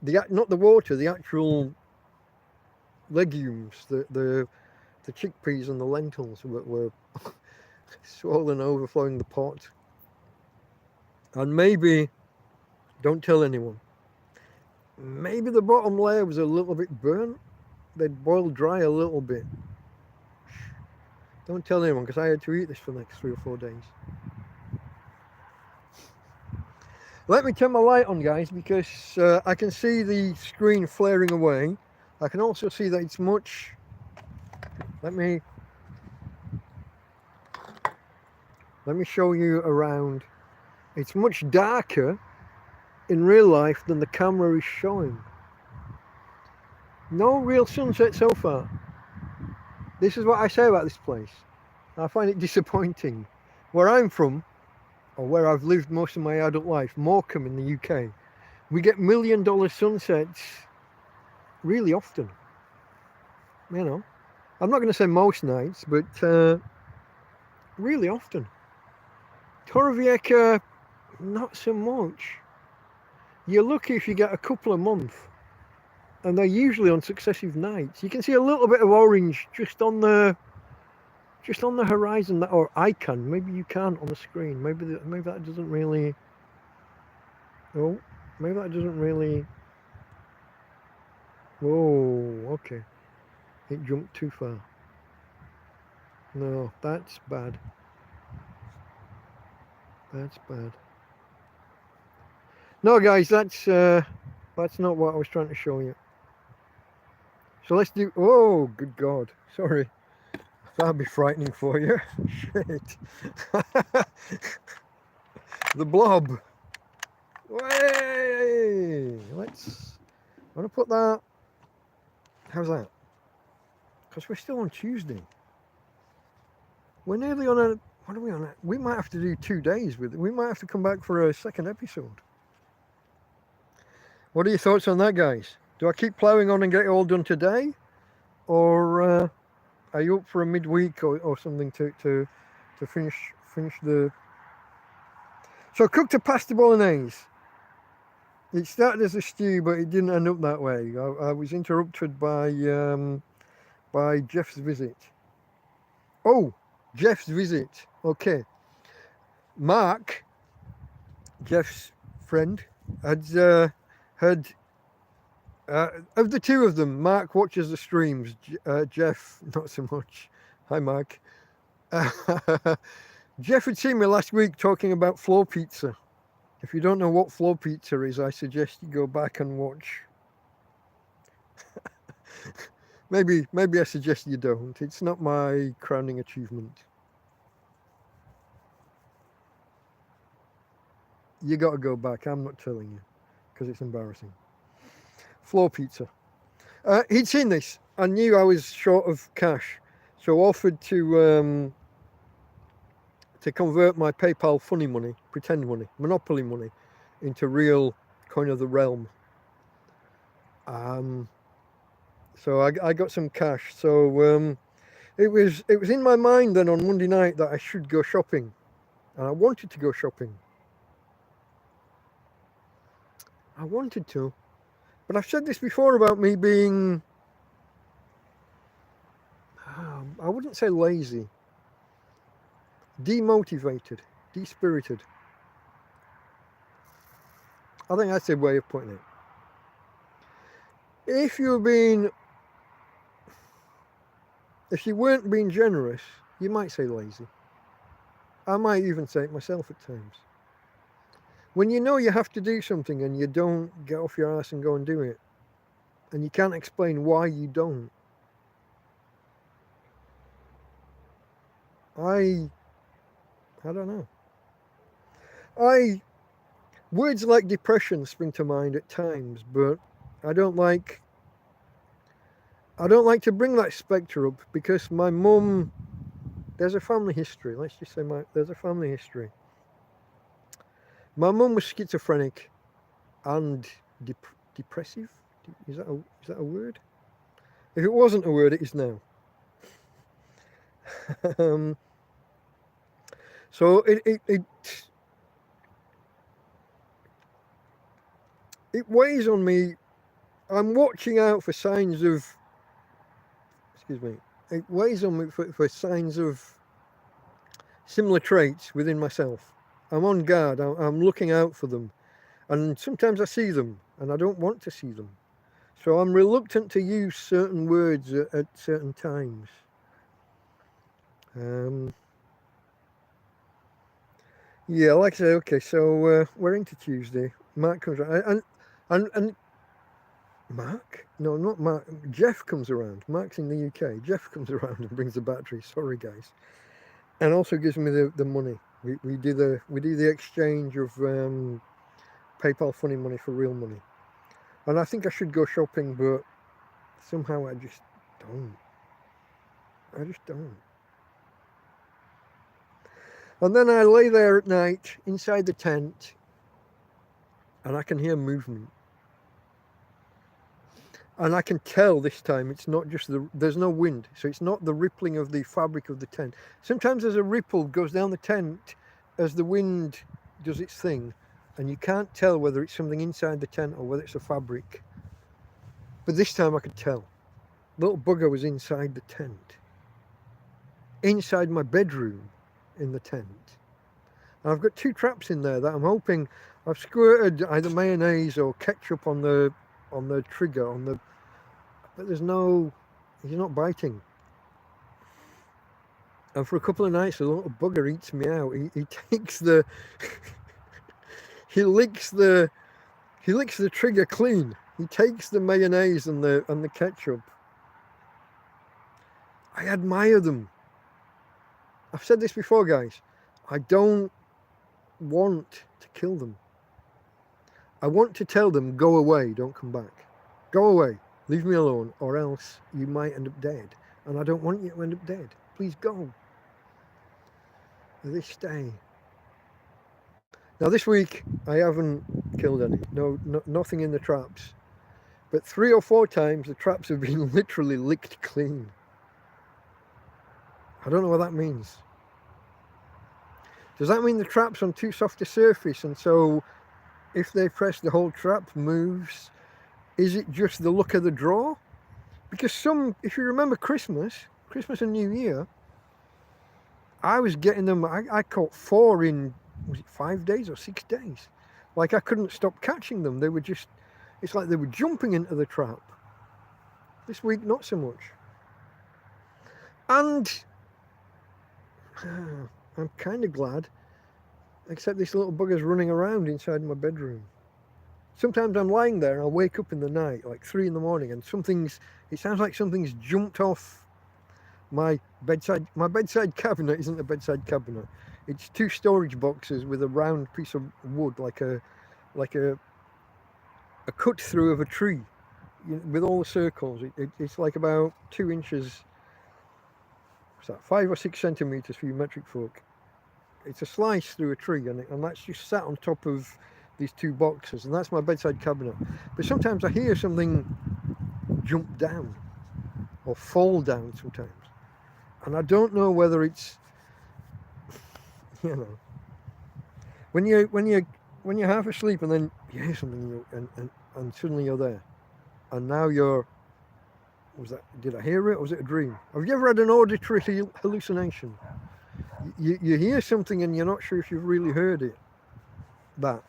Not the water, the actual legumes, the chickpeas and the lentils were swollen, overflowing the pot. And maybe, don't tell anyone, maybe the bottom layer was a little bit burnt. They'd boiled dry a little bit. Don't tell anyone, because I had to eat this for the next 3 or 4 days. Let me turn my light on, guys, because I can see the screen flaring away. I can also see that it's much... Let me show you around. It's much darker in real life than the camera is showing. No real sunset so far. This is what I say about this place. I find it disappointing. Where I'm from, or where I've lived most of my adult life, Morecambe in the UK, we get $1 million sunsets really often. You know, I'm not going to say most nights, but really often. Torrevieja, not so much. You're lucky if you get a couple a month, and they're usually on successive nights. You can see a little bit of orange just on the horizon, or I can. Maybe you can't on the screen. Maybe that doesn't really. Oh, maybe that doesn't really. Whoa, okay. It jumped too far. No, that's bad. That's bad. No, guys, that's not what I was trying to show you. So let's do. Oh, good God! Sorry, that'd be frightening for you. Shit. The blob. Way. Let's. I want to put that. How's that? Because we're still on Tuesday. We're nearly on a. What are we on? We might have to do 2 days with it. We might have to come back for a second episode. What are your thoughts on that, guys? Do I keep ploughing on and get it all done today? Or are you up for a midweek or something to finish the... So I cooked a pasta bolognese. It started as a stew, but it didn't end up that way. I was interrupted by Jeff's visit. Oh, Jeff's visit. Okay. Mark, Jeff's friend, had of the two of them, Mark watches the streams. Jeff, not so much. Hi, Mark. Jeff had seen me last week talking about floor pizza. If you don't know what floor pizza is, I suggest you go back and watch. Maybe I suggest you don't. It's not my crowning achievement. You got to go back. I'm not telling you because it's embarrassing. Floor pizza. He'd seen this. I knew I was short of cash, so offered to convert my PayPal funny money, pretend money, monopoly money, into real coin of the realm. So I got some cash. So it was in my mind then on Monday night that I should go shopping, and I wanted to go shopping. I wanted to, but I've said this before about me being, I wouldn't say lazy, demotivated, dispirited. I think that's a way of putting it. If you weren't being generous, you might say lazy. I might even say it myself at times. When you know you have to do something and you don't get off your ass and go and do it, and you can't explain why you don't, I don't know. Words like depression spring to mind at times, but I don't like to bring that spectre up because my mum, there's a family history. Let's just say there's a family history. My mum was schizophrenic and depressive. Is that a word? If it wasn't a word, it is now. So it weighs on me. I'm watching out for signs of. Excuse me. It weighs on me for signs of similar traits within myself. I'm on guard. I'm looking out for them, and sometimes I see them, and I don't want to see them. So I'm reluctant to use certain words at certain times. Yeah, like I say, okay, so we're into Tuesday. Mark comes around, and Mark? No, not Mark. Jeff comes around. Mark's in the UK. Jeff comes around and brings the battery. Sorry, guys. And also gives me the money. We do the exchange of PayPal funny money for real money. And I think I should go shopping, but somehow I just don't. I just don't. And then I lay there at night inside the tent, and I can hear movement. And I can tell this time it's not just there's no wind, so it's not the rippling of the fabric of the tent. Sometimes there's a ripple goes down the tent as the wind does its thing, and you can't tell whether it's something inside the tent or whether it's a fabric. But this time I could tell. Little bugger was inside the tent, inside my bedroom in the tent. And I've got 2 traps in there that I'm hoping I've squirted either mayonnaise or ketchup on the trigger but he's not biting. And for a couple of nights the little bugger eats me out. He takes the he licks the trigger clean. He takes the mayonnaise and the ketchup. I admire them. I've said this before, guys. I don't want to kill them. I want to tell them, go away, don't come back. Go away, leave me alone, or else you might end up dead. And I don't want you to end up dead. Please go. They stay. Now this week, I haven't killed any. No, nothing in the traps. But 3 or 4 times, the traps have been literally licked clean. I don't know what that means. Does that mean the trap's on too soft a surface, and so if they press, the whole trap moves? Is it just the luck of the draw? Because if you remember Christmas and New Year, I was getting them, I caught 4 in, was it 5 days or 6 days? Like I couldn't stop catching them. They were just, it's like they were jumping into the trap. This week, not so much. And I'm kind of glad, except this little bugger's running around inside my bedroom. Sometimes I'm lying there and I'll wake up in the night, like 3 in the morning, and it sounds like something's jumped off my bedside. My bedside cabinet isn't a bedside cabinet. It's 2 storage boxes with a round piece of wood, like a cut through of a tree, with all the circles. It's like about 2 inches. What's that? 5 or 6 centimeters for you metric folk. It's a slice through a tree, and that's just sat on top of these 2 boxes, and that's my bedside cabinet. But sometimes I hear something jump down or fall down sometimes, and I don't know whether it's, when you're half asleep and then you hear something and suddenly you're there, and now did I hear it, or was it a dream? Have you ever had an auditory hallucination? You hear something and you're not sure if you've really heard it. That.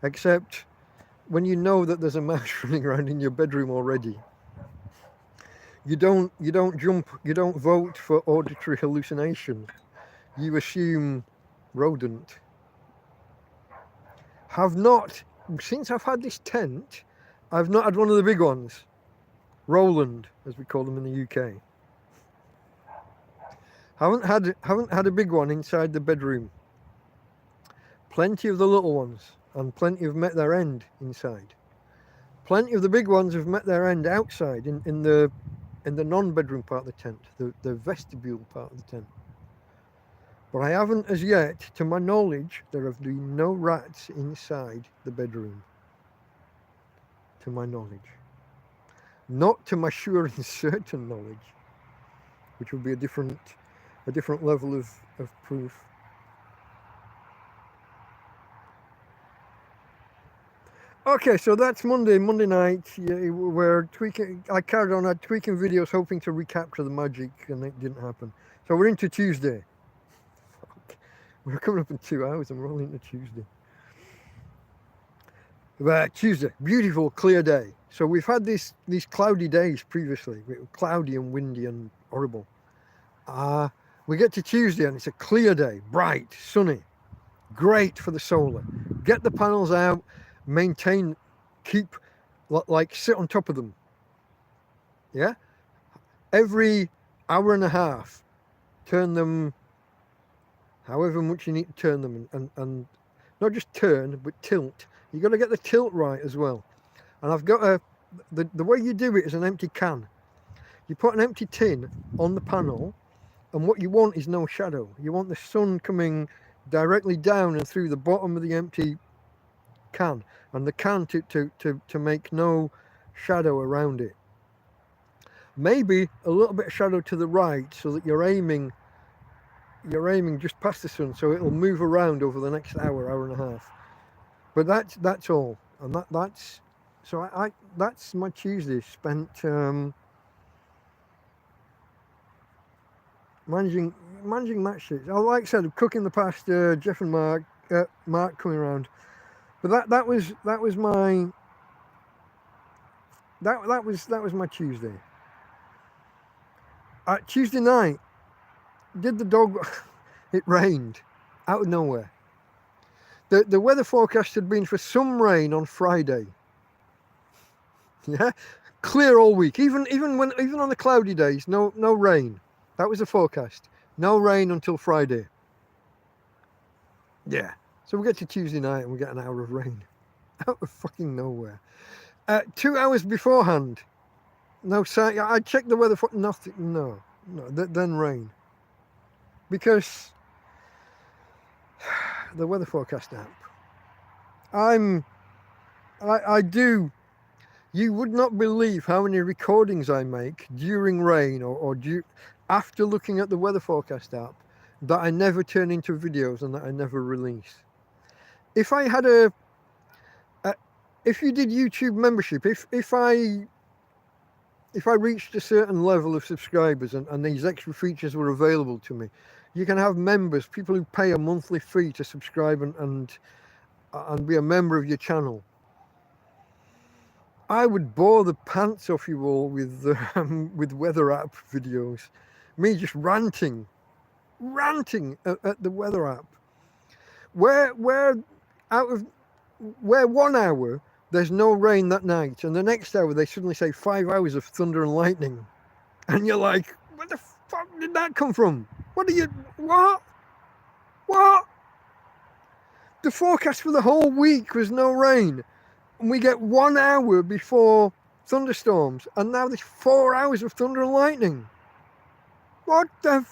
Except when you know that there's a mouse running around in your bedroom already. You don't vote for auditory hallucination. You assume rodent. Since I've had this tent, I've not had one of the big ones. Roland, as we call them in the UK. Haven't had a big one inside the bedroom. Plenty of the little ones, and plenty have met their end inside. Plenty of the big ones have met their end outside in the non-bedroom part of the tent, the vestibule part of the tent. But I haven't as yet, to my knowledge, there have been no rats inside the bedroom. To my knowledge. Not to my sure and certain knowledge, which would be a different level of proof. Okay, so that's Monday night. We're tweaking. I carried on tweaking videos, hoping to recapture the magic, and it didn't happen. So we're into Tuesday. Fuck. We're coming up in 2 hours, and we're all into Tuesday. Tuesday, beautiful, clear day. So we've had these cloudy days previously, cloudy and windy and horrible. We get to Tuesday and it's a clear day, bright, sunny, great for the solar. Get the panels out, maintain, keep, like sit on top of them. Yeah? Every hour and a half, turn them however much you need to turn them, and not just turn, but tilt. You've got to get the tilt right as well. And I've got the way you do it is an empty can. You put an empty tin on the panel, and what you want is no shadow. You want the sun coming directly down and through the bottom of the empty can, and the can to make no shadow around it. Maybe a little bit of shadow to the right so that you're aiming just past the sun, so it'll move around over the next hour and a half. But that's all, and that's so that's my Tuesday spent managing matches. Like I said, cooking the pasta, Jeff and Mark coming around. But that was my Tuesday. Tuesday night, did the dog? It rained out of nowhere. The weather forecast had been for some rain on Friday. Yeah, clear all week. Even on the cloudy days, no rain. That was the forecast. No rain until Friday. Yeah. So we get to Tuesday night and we get an hour of rain. Out of fucking nowhere. 2 hours beforehand. No sign. I checked the weather for nothing. No. Then rain. Because the weather forecast app. I do. You would not believe how many recordings I make during rain or after looking at the weather forecast app that I never turn into videos and that I never release. If I had if you did YouTube membership, if I reached a certain level of subscribers and these extra features were available to me, you can have members, people who pay a monthly fee to subscribe and be a member of your channel. I would bore the pants off you all with weather app videos. Me just ranting at the weather app. Where 1 hour there's no rain that night, and the next hour they suddenly say 5 hours of thunder and lightning, and you're like, where the fuck did that come from? What? The forecast for the whole week was no rain, and we get 1 hour before thunderstorms, and now there's 4 hours of thunder and lightning. What the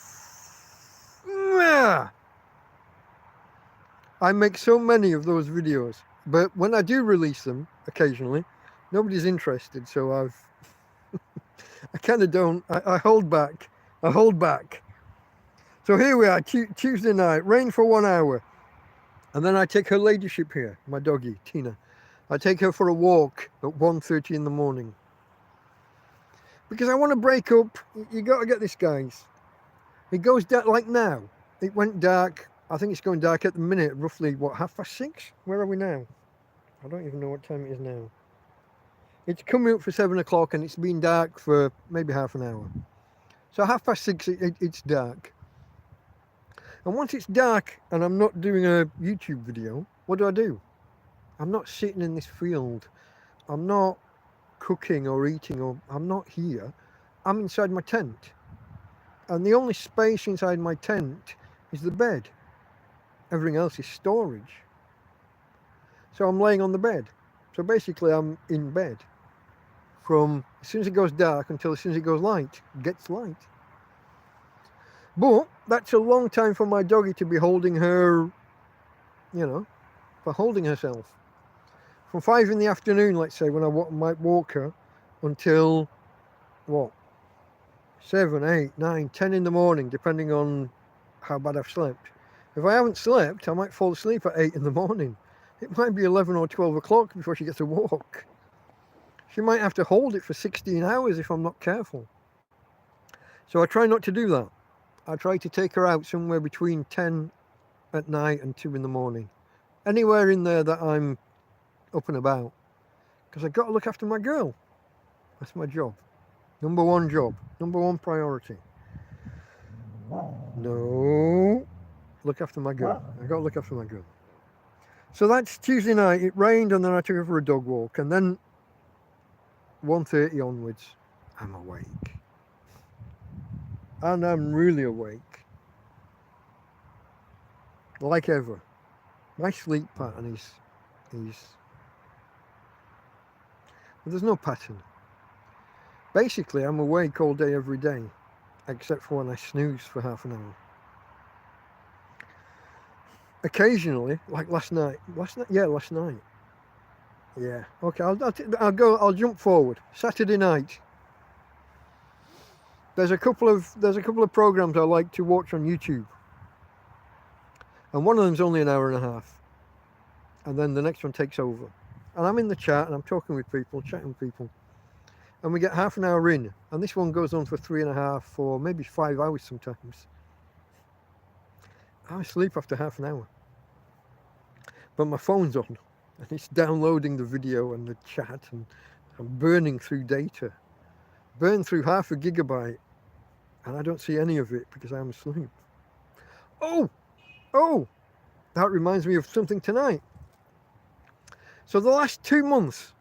I make so many of those videos, but when I do release them occasionally, nobody's interested, so I kind of don't. I hold back. So here we are, Tuesday night, rain for 1 hour, and then I take her ladyship here, my doggie Tina. I take her for a walk at 1:30 in the morning because I want to break up. You got to get this, guys. It goes dark like now. It went dark. I think it's going dark at the minute, roughly, what, 6:30? Where are we now? I don't even know what time it is now. It's coming up for 7 o'clock and it's been dark for maybe half an hour. So 6:30, it's dark. And once it's dark and I'm not doing a YouTube video, what do? I'm not sitting in this field. I'm not cooking or eating, or I'm not here. I'm inside my tent. And the only space inside my tent is the bed. Everything else is storage. So I'm laying on the bed. So basically I'm in bed from as soon as it goes dark until as soon as it goes light, gets light. But that's a long time for my doggie to be holding her, for holding herself. From 5 in the afternoon, let's say, when I might walk her, until, 7, 8, 9, 10 in the morning, depending on how bad I've slept. If I haven't slept, I might fall asleep at 8 in the morning. It might be 11 or 12 o'clock before she gets a walk. She might have to hold it for 16 hours if I'm not careful. So I try not to do that. I try to take her out somewhere between 10 at night and 2 in the morning. Anywhere in there that I'm up and about. Because I've got to look after my girl. That's my job. Number one job. Number one priority. No. Look after my girl. I got to look after my girl. So that's Tuesday night. It rained and then I took her for a dog walk. And then 1:30 onwards, I'm awake. And I'm really awake. Like ever. My sleep pattern is well, there's no pattern. Basically, I'm awake all day, every day, except for when I snooze for half an hour. Occasionally, like last night. Last night. Yeah. Okay. I'll jump forward. Saturday night. There's a couple of programs I like to watch on YouTube, and one of them's only an hour and a half, and then the next one takes over, and I'm in the chat and I'm talking with people, chatting with people, and we get half an hour in, and this one goes on for 3.5 or maybe 5 hours sometimes. I sleep after half an hour, but my phone's on, and it's downloading the video and the chat, and I'm burning through data, burn through 0.5 gigabyte, and I don't see any of it because I'm asleep. Oh, that reminds me of something tonight. So the last 2 months,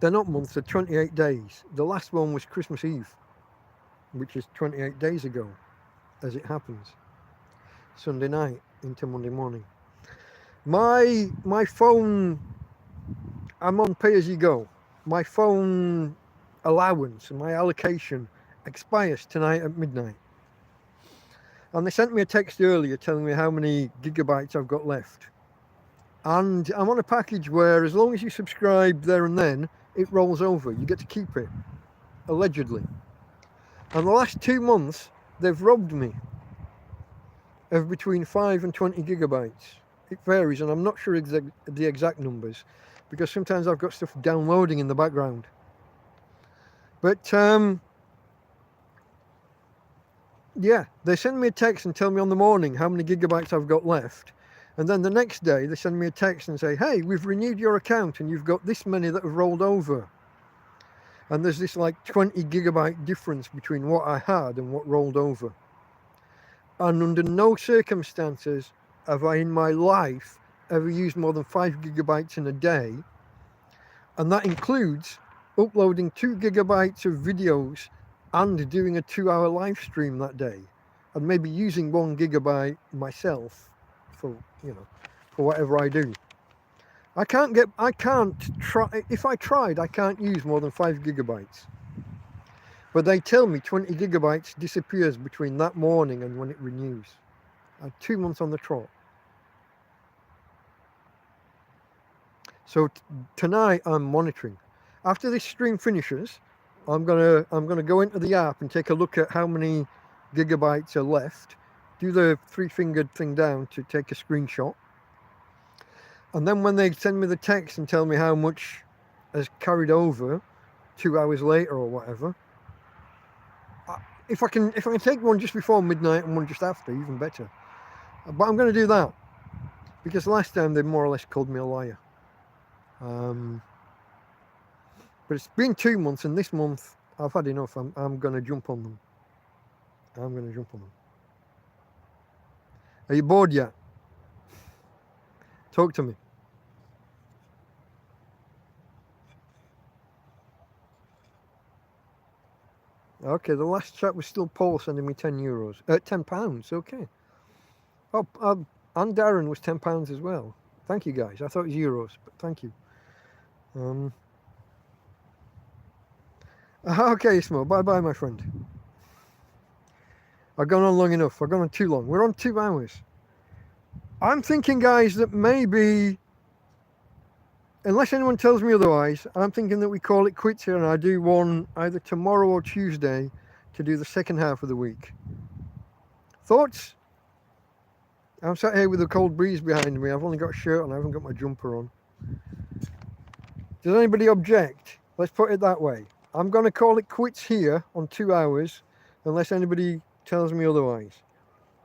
they're not months, they're 28 days. The last one was Christmas Eve, which is 28 days ago, as it happens. Sunday night into Monday morning. My phone, I'm on pay-as-you-go. My phone allowance and my allocation expires tonight at midnight. And they sent me a text earlier telling me how many gigabytes I've got left. And I'm on a package where as long as you subscribe there and then, it rolls over. You get to keep it, allegedly. And the last 2 months, they've robbed me of between 5 and 20 gigabytes. It varies, and I'm not sure the exact numbers, because sometimes I've got stuff downloading in the background. But yeah, they send me a text and tell me on the morning how many gigabytes I've got left. And then the next day they send me a text and say, hey, we've renewed your account and you've got this many that have rolled over. And there's this like 20 gigabyte difference between what I had and what rolled over. And under no circumstances have I in my life ever used more than 5 gigabytes in a day. And that includes uploading 2 gigabytes of videos and doing a 2-hour live stream that day, and maybe using 1 gigabyte myself for, for whatever I do. I can't try, if I tried, I can't use more than 5 gigabytes. But they tell me 20 gigabytes disappears between that morning and when it renews. I had 2 months on the trot. So tonight I'm monitoring. After this stream finishes, I'm gonna go into the app and take a look at how many gigabytes are left, do the 3-fingered thing down to take a screenshot, and then when they send me the text and tell me how much has carried over 2 hours later or whatever, if I can take one just before midnight and one just after, even better. But I'm going to do that because last time they more or less called me a liar. But it's been 2 months, and this month I've had enough. I'm going to jump on them. Are you bored yet? Talk to me. Okay, the last chat was still Paul sending me €10. £10, okay. Oh, and Darren was £10 as well. Thank you guys. I thought it was euros, but thank you. Okay, Smo, bye-bye, my friend. I've gone on long enough. I've gone on too long. We're on 2 hours. I'm thinking, guys, that maybe, unless anyone tells me otherwise, I'm thinking that we call it quits here and I do one either tomorrow or Tuesday to do the second half of the week. Thoughts? I'm sat here with a cold breeze behind me. I've only got a shirt on. I haven't got my jumper on. Does anybody object? Let's put it that way. I'm going to call it quits here on 2 hours, unless anybody tells me otherwise.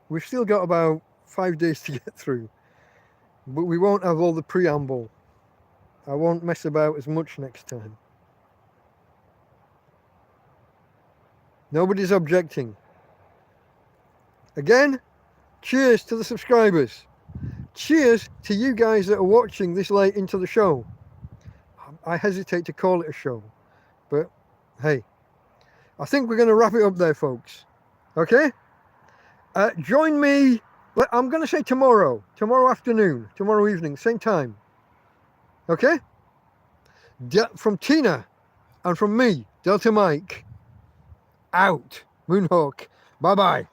We've still got about 5 days to get through, but we won't have all the preamble. I won't mess about as much next time. Nobody's objecting. Again, cheers to the subscribers. Cheers to you guys that are watching this late into the show. I hesitate to call it a show, but hey, I think we're going to wrap it up there, folks. Okay? Join me, I'm going to say tomorrow afternoon, tomorrow evening, same time. Okay? From Tina and from me, Delta Mike, out. Moonhawk, bye-bye.